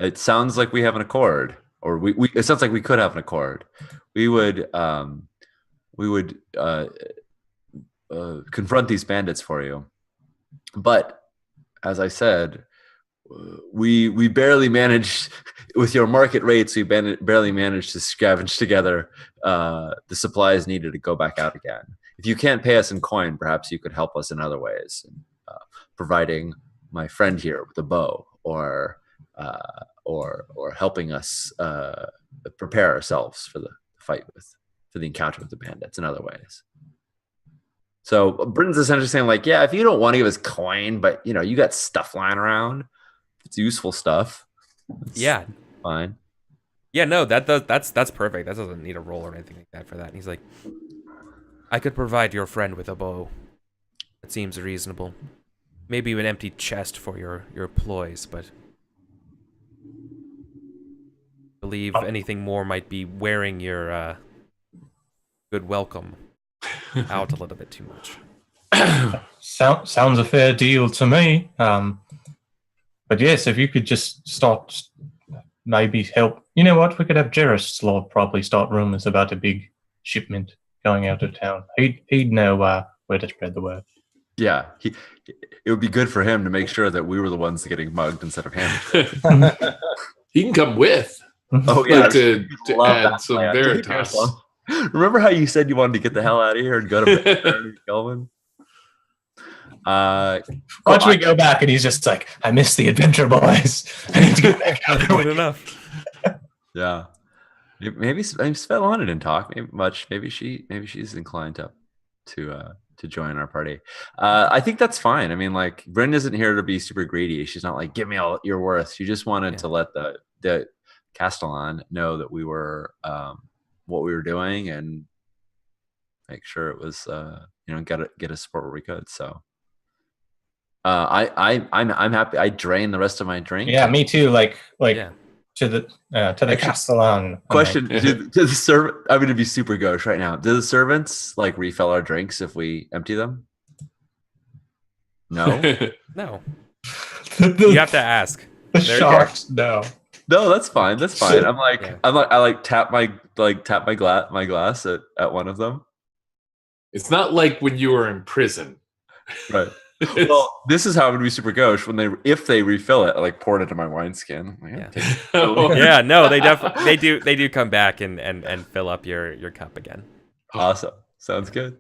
It sounds like we have an accord, or we it sounds like we could have an accord. We would confront these bandits for you, but as I said, we barely managed with your market rates. We barely managed to scavenge together the supplies needed to go back out again. If you can't pay us in coin, perhaps you could help us in other ways, providing my friend here with a bow, or helping us prepare ourselves for the fight for the encounter with the bandits in other ways. So Britain's essentially saying, like, yeah, if you don't want to give us coin, but you got stuff lying around, it's useful stuff. Yeah, fine. Yeah, no, that's perfect. That doesn't need a roll or anything like that for that. And he's like, I could provide your friend with a bow. That seems reasonable. Maybe an empty chest for your ploys, but I believe anything more might be wearing your good welcome out a little bit too much. Sounds a fair deal to me. But yes, if you could just start, maybe help. You know what? We could have Jerislav probably start rumors about a big shipment going out of town. He'd know where to spread the word. Yeah, it would be good for him to make sure that we were the ones getting mugged instead of him. He can come with. Oh yeah, to add some veritas. Remember how you said you wanted to get the hell out of here and go to Kelvin? Watch me go back, and he's just like, I miss the adventure, boys. I need to get back out. Good enough. Yeah, maybe Svetlana didn't talk much. Maybe she's inclined to join our party. I think that's fine. I mean, like, Bryn isn't here to be super greedy. She's not like, give me all your worth. She just wanted to let the castellan know that we were what we were doing, and make sure it was get us support where we could. So I'm happy. I drained the rest of my drink. Yeah, me too. Like to the castellan. Question: do the servant? I'm going to be super gauche right now. Do the servants like refill our drinks if we empty them? No. No. You have to ask. The sharks. No. No, that's fine. That's fine. I tap my glass at one of them. It's not like when you were in prison. Right. Well, this is how I'm gonna be super gauche if they refill it, I like pour it into my wineskin. Yeah, no, they do come back and fill up your cup again. Awesome. Sounds good.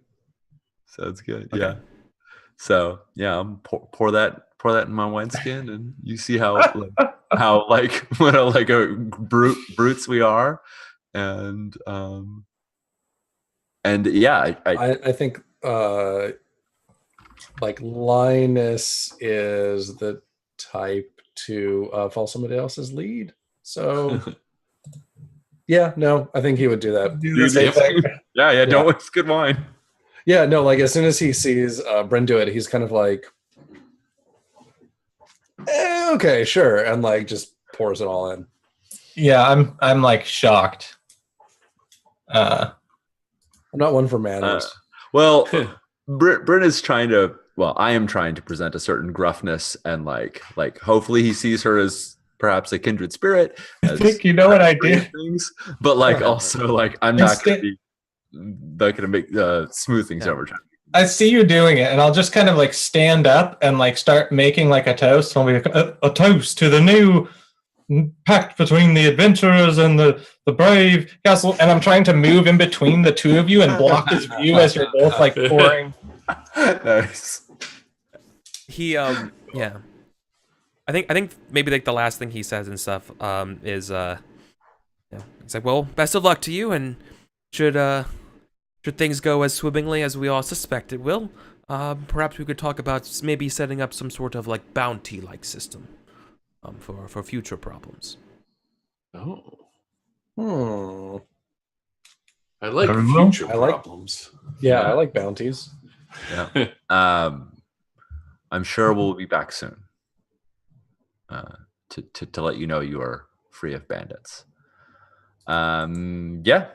Okay. Yeah. So yeah, I'm pour that in my wineskin, and you see how what a brutes we are, and yeah, I think like Linus is the type to follow somebody else's lead. So yeah, no, I think he would do that. Yeah, don't waste good wine. Yeah, no, like as soon as he sees Bryn do it, he's kind of like, okay, sure, and like just pours it all in. Yeah, I'm like shocked. I'm not one for manners. Well, Bryn is trying to. Well, I am trying to present a certain gruffness, and like hopefully he sees her as perhaps a kindred spirit. I think you know what I did. But like also like I'm not going to make smooth things over, trying to be I see you doing it, and I'll just kind of like stand up and like start making like a toast. I'll be like, a toast to the new pact between the adventurers and the brave castle. And I'm trying to move in between the two of you and block his view as you're both like pouring. Nice. He yeah. I think maybe like the last thing he says and stuff is he's like, well, best of luck to you, and should things go as swimmingly as we all suspect it will, perhaps we could talk about maybe setting up some sort of like bounty like system for future problems. Oh. I like I don't know. future I like- problems. Yeah, Yeah. I like bounties. Yeah. I'm sure we'll be back soon. To let you know you are free of bandits. Yeah.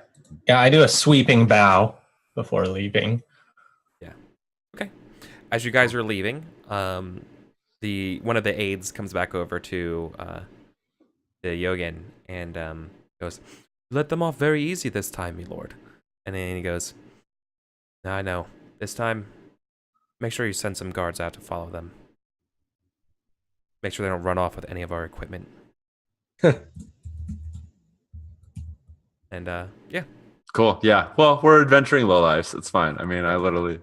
Yeah, I do a sweeping bow before leaving. Okay. As you guys are leaving, one of the aides comes back over to Yogan and goes, "Let them off very easy this time, my lord." And then he goes, "I know. This time, make sure you send some guards out to follow them. Make sure they don't run off with any of our equipment." And yeah. Cool. Yeah. Well, we're adventuring low lives. It's fine. I mean, I literally,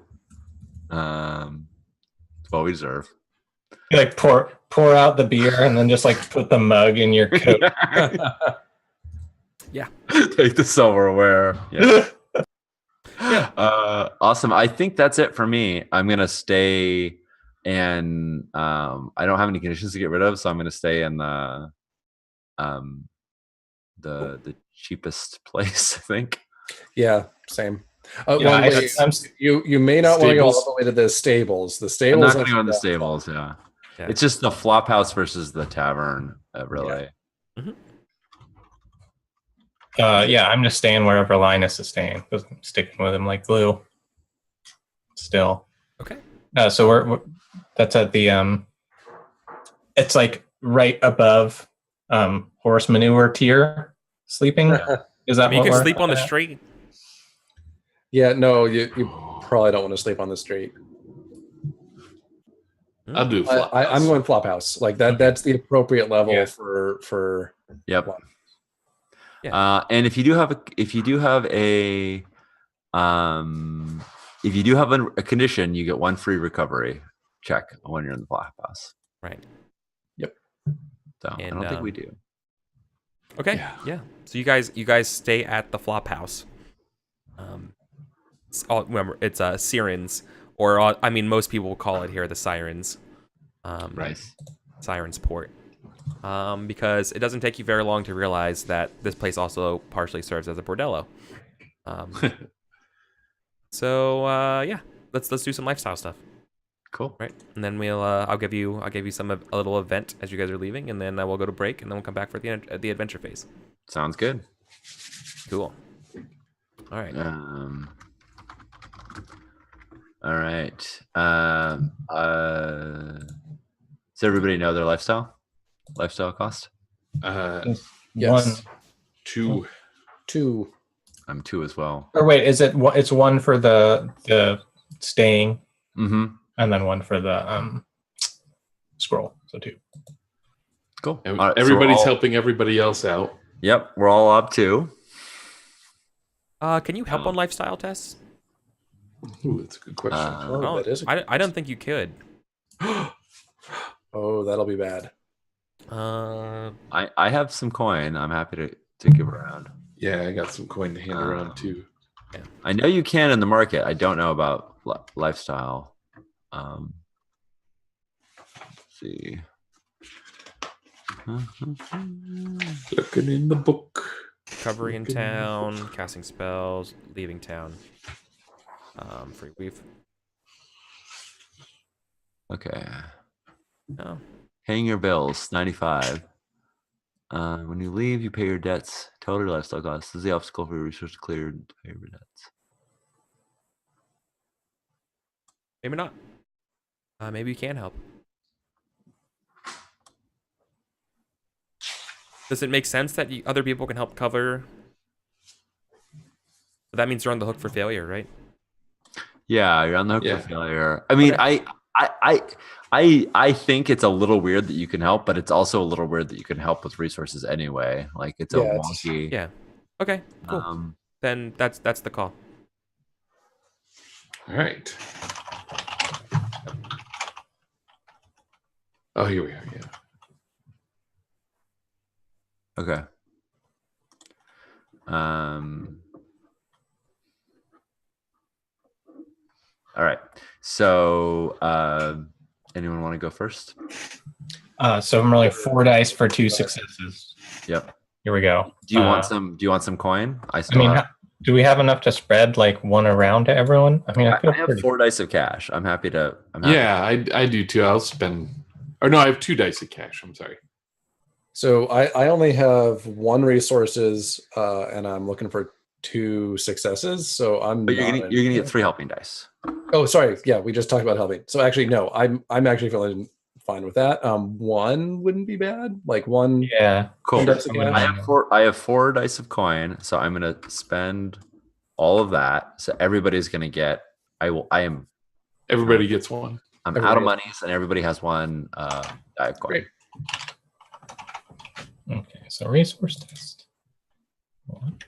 it's what we deserve. You like pour out the beer and then just like put the mug in your coat. Yeah. Take the silverware. Yeah. Awesome. I think that's it for me. I'm gonna stay, and I don't have any conditions to get rid of, so I'm gonna stay in the cheapest place, I think. Yeah, same. Yeah, one way, you may not want to go all Stables? the way to the stables. The I'm stables. not going to go in the stables. Yeah. Yeah. It's just the flop house versus the tavern, really. Yeah, I'm just staying wherever Linus is staying. Just sticking with him like glue. Still. Okay. So we're that's at the it's like right above horse manure tier sleeping. Is that I mean, you what can we're sleep on the at? street. Yeah, no, you probably don't want to sleep on the street. I'll do flop I'm house. going flop house. Like that. That's the appropriate level Yeah. for. Yep. Yeah. And if you do have a condition, you get one free recovery check when you're in the flop house. Right. So I And, don't think we do. Okay. Yeah. Yeah. So you guys stay at the flop house. Remember, it's Sirens, or I mean, most people will call it here the Sirens. Nice. Sirens Port. Because it doesn't take you very long to realize that this place also partially serves as a bordello. So yeah, let's do some lifestyle stuff. Cool. Right, and then I'll give you a little event as you guys are leaving, and then we'll go to break, and then we'll come back for the adventure phase. Sounds good. Cool. All right. All right. Does everybody know their lifestyle cost? Yes. Two. Two. I'm 2 as well. Or wait, is it? It's one for the staying, Mm-hmm. and then one for the scroll. So 2. Cool. And All right, so everybody's we're all- helping everybody else out. Yep, we're all up 2. Can you help on lifestyle tests? Ooh, that's a good question. Oh, that is. I don't think you could. Oh, that'll be bad. I have some coin. I'm happy to give around. Yeah, I got some coin to hand around too. I know you can in the market. I don't know about lifestyle. Let's see. Looking in the book. Recovery in town, casting spells, leaving town. Free weave. Okay. Oh. Paying your bills, 95. When you leave, you pay your debts. Total lifestyle costs. This is the obstacle for your resource cleared to pay your debts. Maybe not. Maybe you can help. Does it make sense that other people can help cover? But that means you're on the hook for failure, right? Yeah, you're on the hook Yeah. for failure. I mean, Okay. I think it's a little weird that you can help, but it's also a little weird that you can help with resources anyway. Like it's a Yeah, it's- wonky. Yeah. Okay. Cool. Then that's the call. All right. Oh, here we are. Yeah. Okay. All right. So, anyone want to go first? So I'm rolling 4 dice for 2 successes. Yep. Here we go. Do you want some? Do you want some coin? I I still mean, have. do we have enough to spread like one around to everyone? I mean, I feel I have pretty. 4 dice of cash. I'm happy to. I'm happy. Yeah, I do too. I'll spend. Or no, I have 2 dice of cash. I'm sorry. So I only have 1 resources, and I'm looking for 2 successes. So I'm. But you're not gonna get 3 helping dice. Oh, sorry. Yeah, we just talked about helping. So actually, no, I'm actually feeling fine with that. 1 wouldn't be bad. Like 1. Yeah. Cool. Dice of I wouldn't cash. mind. I have 4 dice of coin, so I'm gonna spend all of that. So everybody's gonna get. I am. Everybody gets 1. I'm Everybody out of gets- money, and everybody has 1 die of coin. Great. Okay, so resource test. One.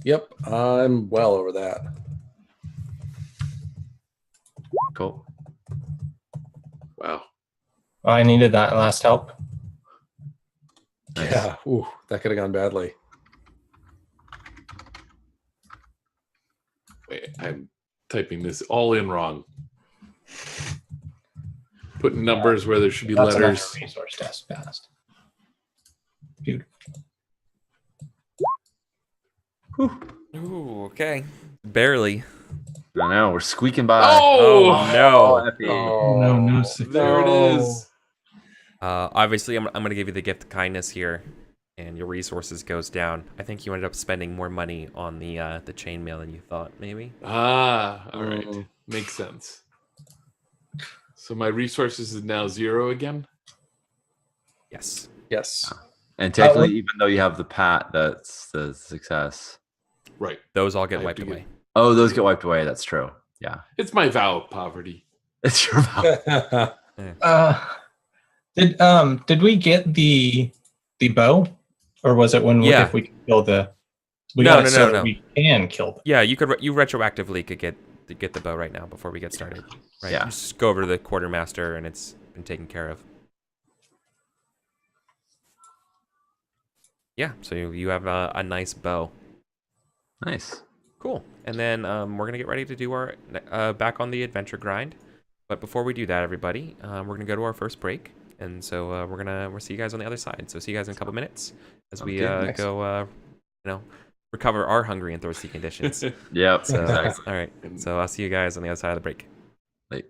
Yep, I'm well over that. Cool. Wow. Oh, I needed that last help. Nice. Yeah, ooh, that could have gone badly. Wait, I'm typing this all in wrong. Putting numbers where there should be That's another letters. resource test passed. Beautiful. Ooh. Okay. Barely. I know we're squeaking by. Oh, no. Happy. No, there it is. Obviously, I'm gonna give you the gift of kindness here, and your resources goes down. I think you ended up spending more money on the chainmail than you thought, maybe. Ah, all right. Mm. Makes sense. So my resources is now 0 again? Yes. Yes. And technically, even though you have the pat, that's the success. Right. Those all get I have wiped to get- away. Oh, those get wiped away. That's true. Yeah, It's my vow of poverty. it's your mouth. Did we get the bow, or was it when Yeah. if we could kill the? We No, got it no, so no, that no. we can kill them. Yeah, you retroactively could get the bow right now before we get started. Right. Yeah. You just go over to the quartermaster, and it's been taken care of. Yeah. So you have a nice bow. Nice. Cool. And then we're gonna get ready to do our back on the adventure grind. But before we do that, everybody, we're gonna go to our first break, and so we'll see you guys on the other side. So see you guys in a couple minutes as we Okay, go, recover our hungry and thirsty conditions. Yep. So, Exactly. all right. So I'll see you guys on the other side of the break. Like,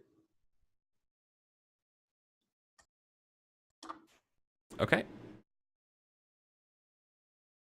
Okay.